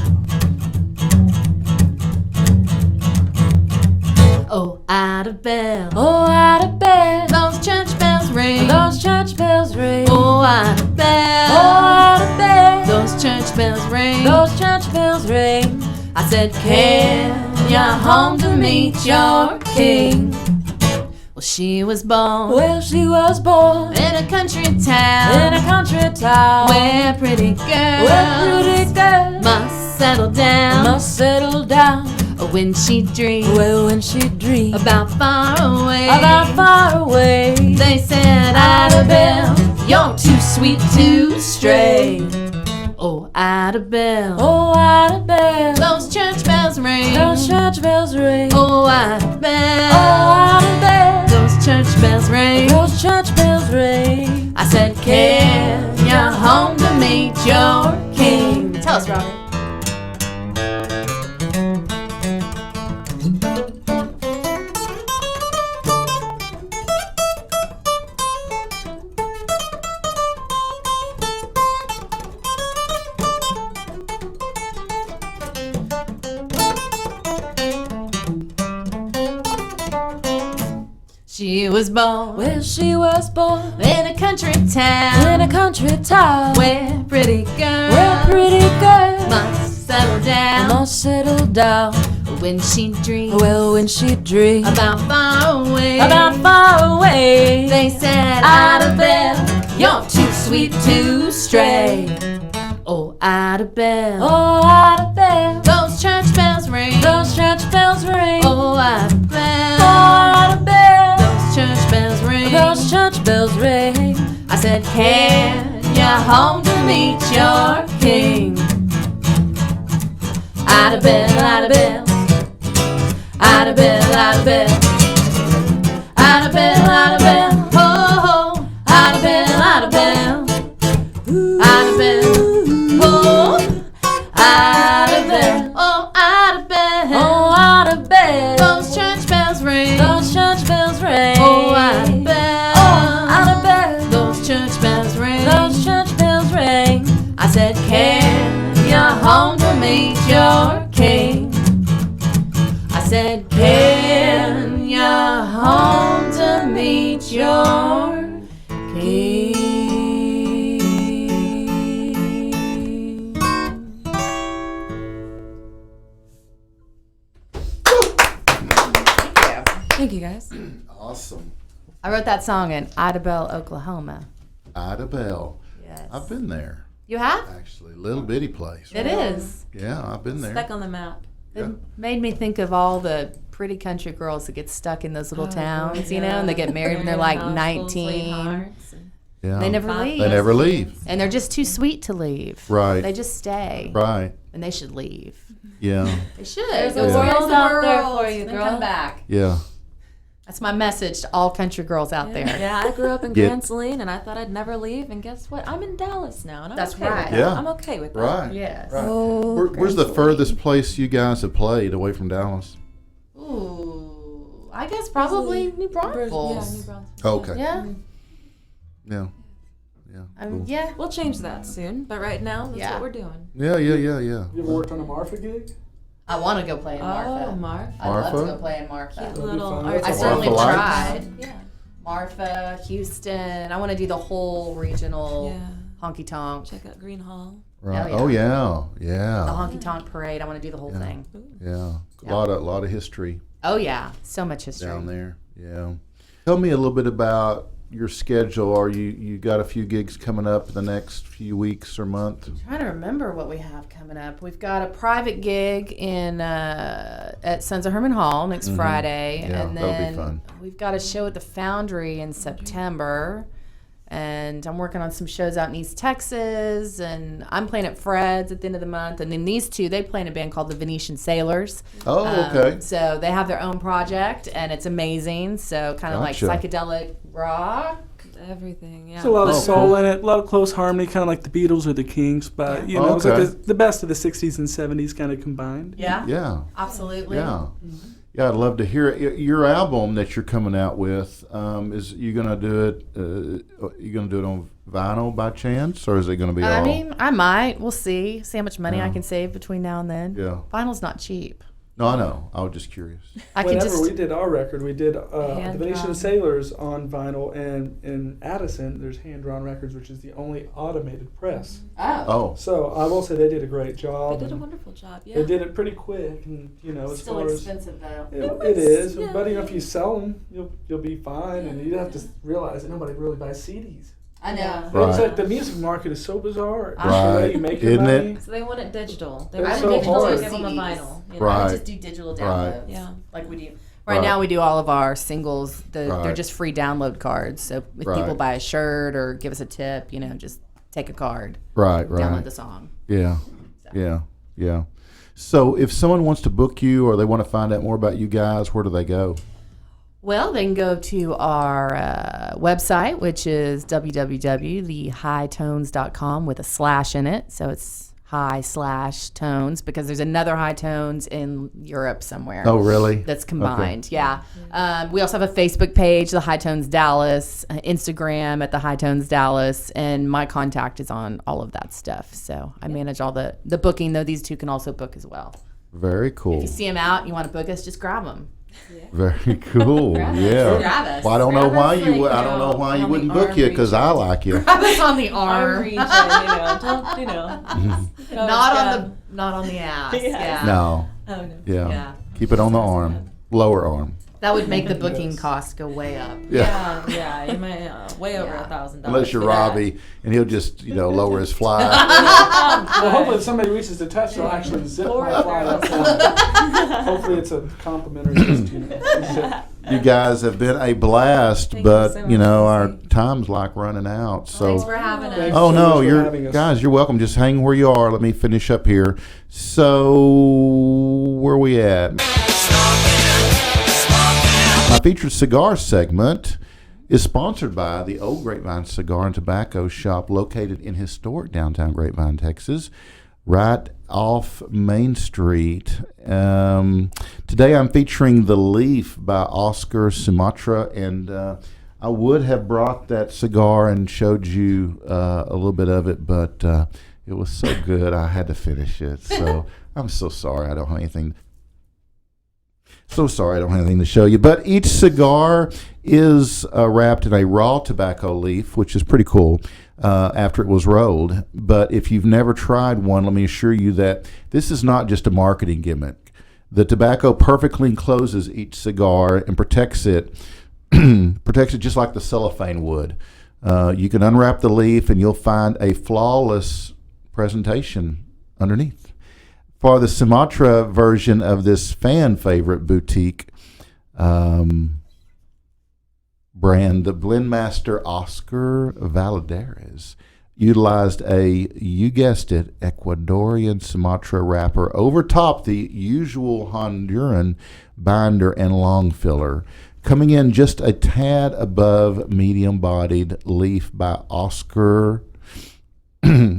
Oh, Idabelle. Oh, Idabelle. Those church bells ring. Those church bells ring. Oh, Idabelle. Oh, Idabelle. Those church bells ring. Those church bells ring. I said, can you home to meet your king? Well, she was born. Well, she was born in a country town. In a country town. Where pretty girls. Where pretty girls must settle down. Must settle down. When she dreamed. Well, when she dreamed about far away. About far away. They said, Idabelle, you're too sweet to stray. Oh, Idabelle. Oh, Idabelle. Those church bells ring. Those church bells ring. Oh, Idabelle. Oh, Idabelle. Those church bells ring. Those church bells ring. I said, can you home to meet your king? Tell us, Robert. She was born. Well, she was born in a country town. In a country town. Where pretty girls. Where pretty girls must settle down. Must settle down. When she dreamed. Well, when she dreamed about far away. About far away. They said, Idabelle, you're too sweet to stray. Oh, Idabelle. Oh, Idabelle. Those church bells ring. Those church bells ring. Oh, Idabelle. Oh, Idabelle. Those church bells ring. Those church bells ring. I said, can you home to meet your king? Idabelle, Idabelle. Idabelle, Idabelle. Idabelle, Idabelle. Oh, oh. Idabelle, Idabelle. Idabelle. Oh, Idabelle. Oh, Idabelle. Oh, Idabelle. Those church bells ring. Those church bells ring. Oh, Idabelle. Oh, Idabelle. Those church bells ring. Those church bells ring. I said, can you home to meet your king? I said, can you home to meet your king? Thank you, guys. Awesome. I wrote that song in Idabelle, Oklahoma. Idabelle. Yes. I've been there. You have? Actually, little bitty place. It is. Yeah, I've been there. Stuck on the map. It made me think of all the pretty country girls that get stuck in those little towns, you know, and they get married when they're like 19. Yeah. They never leave. They never leave. And they're just too sweet to leave. Right. They just stay. Right. And they should leave. Yeah. They should. There's Go a experience world the out there world for you, and then girl. come back. Yeah. That's my message to all country girls out there. Yeah, I grew up in Get- Grand Saline, and I thought I'd never leave. And guess what? I'm in Dallas now, and I'm That's okay right. with that. Yeah. I'm okay with that. Right. Yes. Right. Oh, Where's the furthest place you guys have played away from Dallas? Ooh, I guess probably New Braunfels. Yeah, New Braunfels. Okay. Yeah. Yeah. Yeah. Cool. Yeah. We'll change that soon, but right now, that's Yeah. what we're doing. Yeah. You ever worked on a Marfa gig? I want to go play in Marfa. Oh, Marfa. I'd love to Marfa? go play in Marfa. Cute That'd be little fun. artsy I That's certainly Marfa lights? tried. Yeah. Marfa, Houston. I want to do the whole regional Yeah. honky tonk. Check out Green Hall. Right. yeah. Oh yeah. The Yeah. honky tonk parade. I want to do the whole thing. Yeah. Yeah. A lot of history Oh yeah, so much history. down there. Yeah. Tell me a little bit about your schedule. Are you got a few gigs coming up in the next few weeks or month? I'm trying to remember what we have coming up. We've got a private gig in at Sons of Herman Hall next Friday, Yeah, and that'll be then fun. we've got a show at the Foundry in September, And I'm working on some shows out in East Texas, and I'm playing at Fred's at the end of the month. And then these two, they play in a band called the Venetian Sailors. Oh, okay. So they have their own project, and it's amazing. So kind of like psychedelic rock. Everything, yeah. There's a lot of soul in it, a lot of close harmony, kind of like the Beatles or the Kings, but you know, it's like the best of the 60s and 70s kind of combined. Yeah. Yeah. Absolutely. Yeah. Yeah, I'd love to hear it. Your album that you're coming out with, is you gonna do it? You gonna do it on vinyl by chance, or is it gonna be? I mean, I might. We'll see. See how much money I can save between now and then. Yeah. Vinyl's not cheap. No, I know. I was just curious. Whenever we did our record, we did the Venetian Sailors on vinyl, and in Addison, there's Hand Drawn Records, which is the only automated press. Oh. So I will say they did a great job. They did a wonderful job, yeah. They did it pretty quick, and you know, as Still far expensive, though. It is, but you know, if you sell them, you'll be fine, and you have to realize that nobody really buys CDs. I know. Right. It's like the music market is so bizarre. Right. The way you make your Isn't money. it? So they want it digital. They It's want so it digital hard. and give them a vinyl. You know? Right. Just do digital downloads. Right. Yeah. Like we do. Right now we do all of our singles. They're Right. just free download cards. So if Right. people buy a shirt or give us a tip, you know, just take a card. Right. Download the song. Yeah. Yeah. Yeah. So if someone wants to book you or they want to find out more about you guys, where do they go? Well, they can go to our website, which is www.thehightones.com with a slash in it. So it's high/tones because there's another High Tones in Europe somewhere. Oh, really? That's combined. Okay. Yeah. We also have a Facebook page, The High Tones Dallas, Instagram at The High Tones Dallas, and my contact is on all of that stuff. So I manage all the booking, though these two can also book as well. Very cool. If you see them out, you want to book us, just grab them. Very cool. Grab us. Yeah. Grab us. Well, I don't know Grab why us, you. like, I don't know why you on the wouldn't book arm you because I like you. Grab us on the arm. Region, don't, Not on the ass. Yeah. No. Oh, no. Yeah. Yeah. Keep it on the arm, lower arm. That would make the booking cost go way up. Yeah, you might way over $1,000. Unless you're for that. Robbie, and he'll just lower his fly. Well, hopefully, if somebody reaches the touch, they'll actually zip my fly up. Hopefully, it's a complimentary zip. You guys have been a blast, Thank but you so much, our time's like running out. So Thanks for having us. Thanks Oh so no, much for you're having us. guys. You're welcome. Just hang where you are. Let me finish up here. So where are we at? My featured cigar segment is sponsored by the Old Grapevine Cigar and Tobacco Shop, located in historic downtown Grapevine, Texas, right off Main Street. Today I'm featuring The Leaf by Oscar Sumatra, and I would have brought that cigar and showed you a little bit of it, but it was so good I had to finish it. So I'm so sorry I don't have anything. So sorry I don't have anything to show you. But each cigar is wrapped in a raw tobacco leaf, which is pretty cool after it was rolled. But if you've never tried one, let me assure you that this is not just a marketing gimmick. The tobacco perfectly encloses each cigar and protects it just like the cellophane would. You can unwrap the leaf and you'll find a flawless presentation underneath. For the Sumatra version of this fan favorite boutique brand, the Blendmaster Oscar Valadares utilized you guessed it, Ecuadorian Sumatra wrapper over top the usual Honduran binder and long filler, coming in just a tad above medium-bodied leaf by Oscar.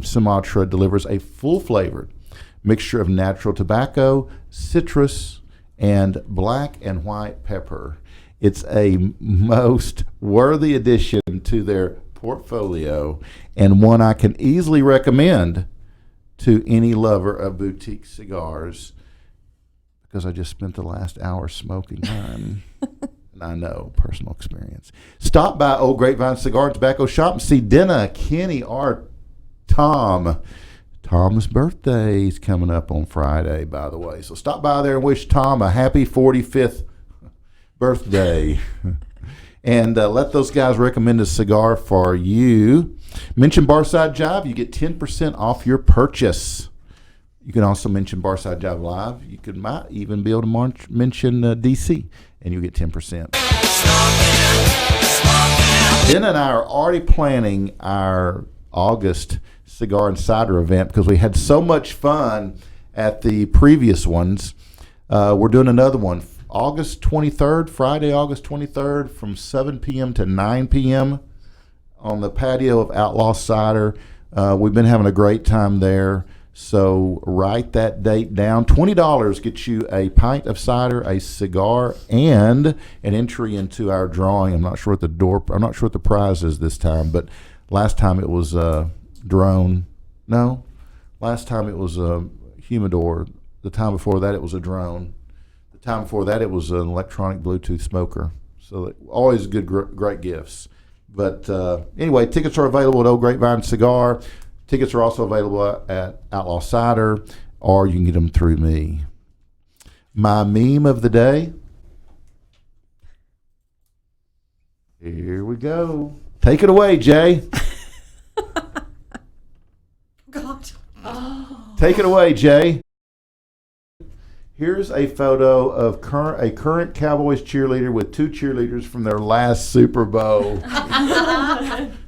Sumatra delivers a full-flavored mixture of natural tobacco, citrus, and black and white pepper. It's a most worthy addition to their portfolio and one I can easily recommend to any lover of boutique cigars because I just spent the last hour smoking mine. And I know, personal experience. Stop by Old Grapevine Cigar and Tobacco Shop and see Denna, Kenny, or Tom. Tom's birthday is coming up on Friday, by the way. So stop by there and wish Tom a happy 45th birthday. And let those guys recommend a cigar for you. Mention Barside Jive, you get 10% off your purchase. You can also mention Barside Jive Live. You might even be able to mention DC, and you get 10%. Ben and I are already planning our August cigar and cider event because we had so much fun at the previous ones. We're doing another one August 23rd, Friday, August 23rd from 7 p.m. to 9 p.m. on the patio of Outlaw Cider. We've been having a great time there. So write that date down. $20 gets you a pint of cider, a cigar, and an entry into our drawing. I'm not sure what the prize is this time, but last time it was a drone. No, last time it was a humidor. The time before that it was a drone. The time before that it was an electronic Bluetooth smoker. So always good, great gifts. But anyway, tickets are available at Old Grapevine Cigar. Tickets are also available at Outlaw Cider, or you can get them through me. My meme of the day. Here we go. Take it away, Jay. God. Oh. Take it away, Jay. Here's a photo of a current Cowboys cheerleader with two cheerleaders from their last Super Bowl.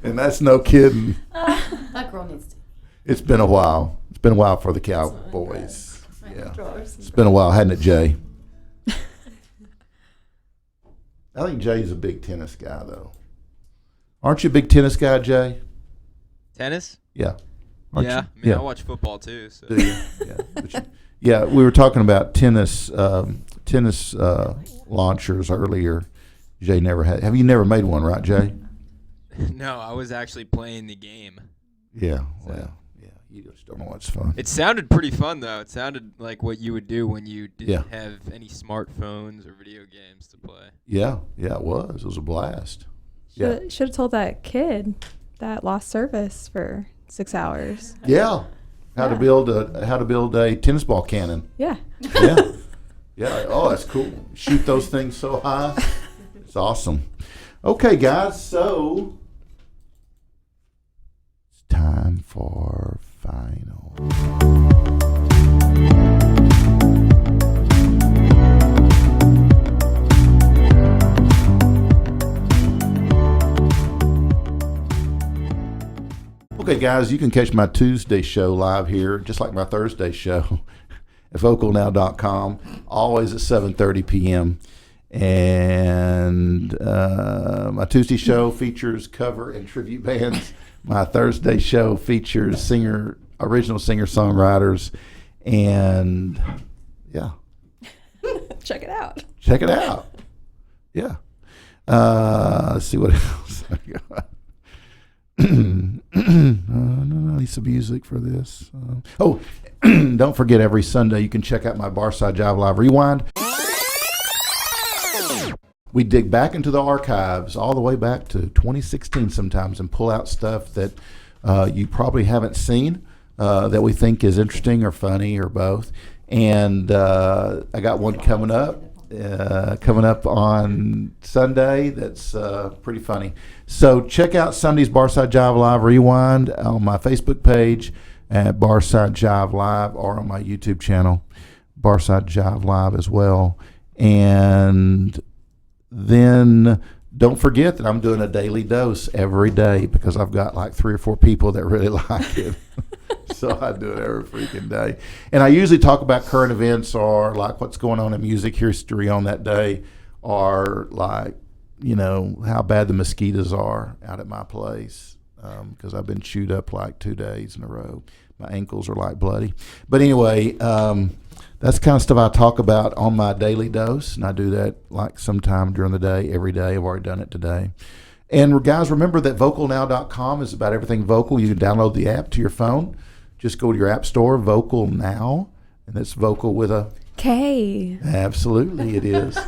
And that's no kidding. That girl needs to. It's been a while. It's been a while for the Cowboys. Yeah. It's been a while, hasn't it, Jay? I think Jay's a big tennis guy, though. Aren't you a big tennis guy, Jay? Tennis? Yeah. Yeah. I mean, I watch football, too. So. Do you? Yeah. Yeah, we were talking about tennis launchers earlier. Jay never had. Have you never made one, right, Jay? No, I was actually playing the game. Yeah, well, yeah. You just don't know what's fun. It sounded pretty fun, though. It sounded like what you would do when you didn't have any smartphones or video games to play. Yeah, it was. It was a blast. Should have told that kid that lost service for 6 hours. Yeah. How to build a tennis ball cannon. Yeah. Yeah. Oh, that's cool. Shoot those things so high. It's awesome. Okay, guys. So it's time for final. Okay, guys, you can catch my Tuesday show live here, just like my Thursday show, at vocalnow.com, always at 7:30 p.m. And my Tuesday show features cover and tribute bands. My Thursday show features original singer-songwriters. And, yeah. Check it out. Yeah. Let's see what else I got. I need some music for this. Don't forget, every Sunday you can check out my Barside Jive Live Rewind. We dig back into the archives all the way back to 2016 sometimes and pull out stuff that you probably haven't seen that we think is interesting or funny or both. And I got one coming up on Sunday that's pretty funny. So check out Sunday's Barside Jive Live Rewind on my Facebook page at Barside Jive Live, or on my YouTube channel, Barside Jive Live as well. And then don't forget that I'm doing a daily dose every day because I've got like 3 or 4 people that really like it. So I do it every freaking day. And I usually talk about current events or like what's going on in music history on that day, or like, how bad the mosquitoes are out at my place, because I've been chewed up like 2 days in a row. My ankles are like bloody. But anyway, that's the kind of stuff I talk about on my daily dose, and I do that like sometime during the day, every day. I've already done it today. And guys, remember that vocalnow.com is about everything vocal. You can download the app to your phone. Just go to your app store, Vocal Now, and it's vocal with a K. Absolutely, it is.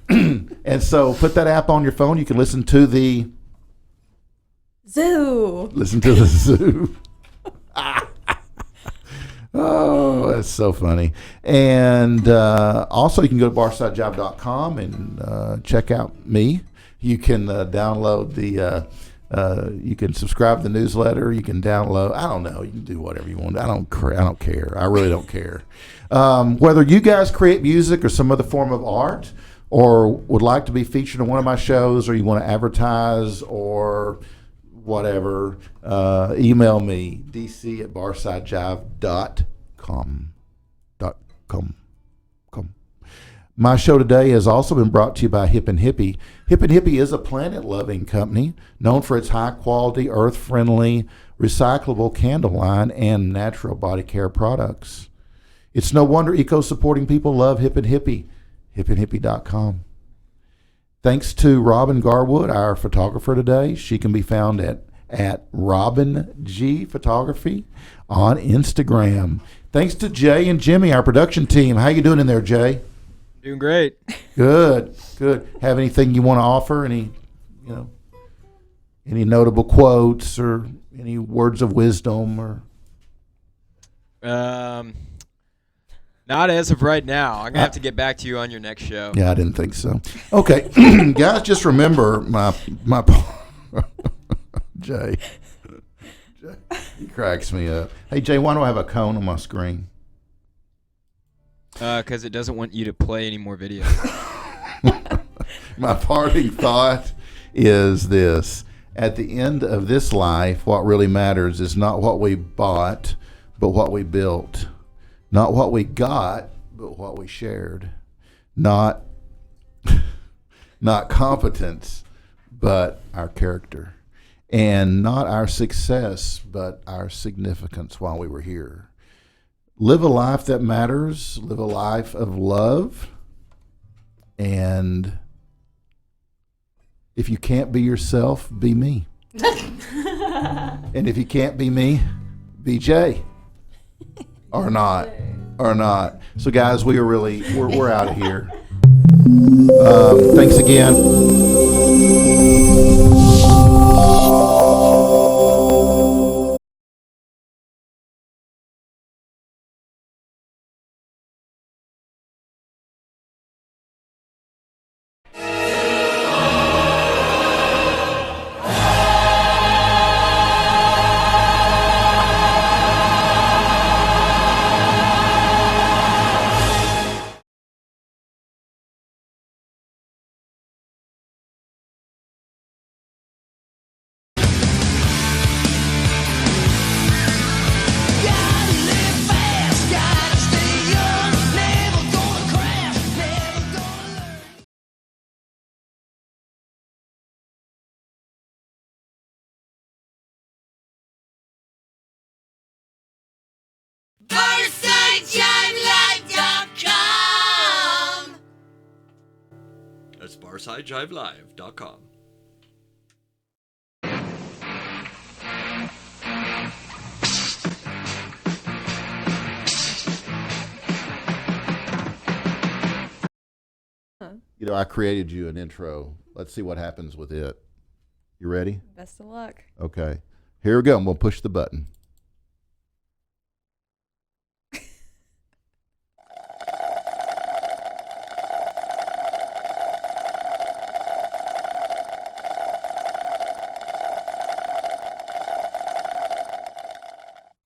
And so put that app on your phone. You can listen to the zoo. Oh, that's so funny. And also you can go to barside.com and check out me. You can download you can subscribe to the newsletter. You can download, I don't know, you can do whatever you want. I don't care. I really don't care. Whether you guys create music or some other form of art, or would like to be featured on one of my shows, or you want to advertise or whatever, email me, dc@barsidejive.com. My show today has also been brought to you by Hip and Hippie. Hip and Hippie is a planet-loving company known for its high-quality, earth-friendly, recyclable candle line and natural body care products. It's no wonder eco-supporting people love Hip and Hippie. hipandhippie.com. Thanks to Robin Garwood, our photographer today. She can be found at Robin G Photography on Instagram. Thanks to Jay and Jimmy, our production team. How you doing in there, Jay? Doing great. Good. Have anything you want to offer? Any notable quotes or any words of wisdom or? Not as of right now. I'm gonna have to get back to you on your next show. Yeah, I didn't think so. Okay, guys, just remember my Jay. He cracks me up. Hey, Jay, why do I have a cone on my screen? Because it doesn't want you to play any more videos. My parting thought is this. At the end of this life, what really matters is not what we bought, but what we built. Not what we got, but what we shared. Not competence, but our character. And not our success, but our significance while we were here. Live a life that matters. Live a life of love. And if you can't be yourself, be me. And if you can't be me, be Jay. Or not. So guys, we're out of here. Thanks again. BarsideJiveLive.com. That's BarsideJiveLive.com. I created you an intro. Let's see what happens with it. You ready? Best of luck. Okay. Here we go. I'm going to push the button.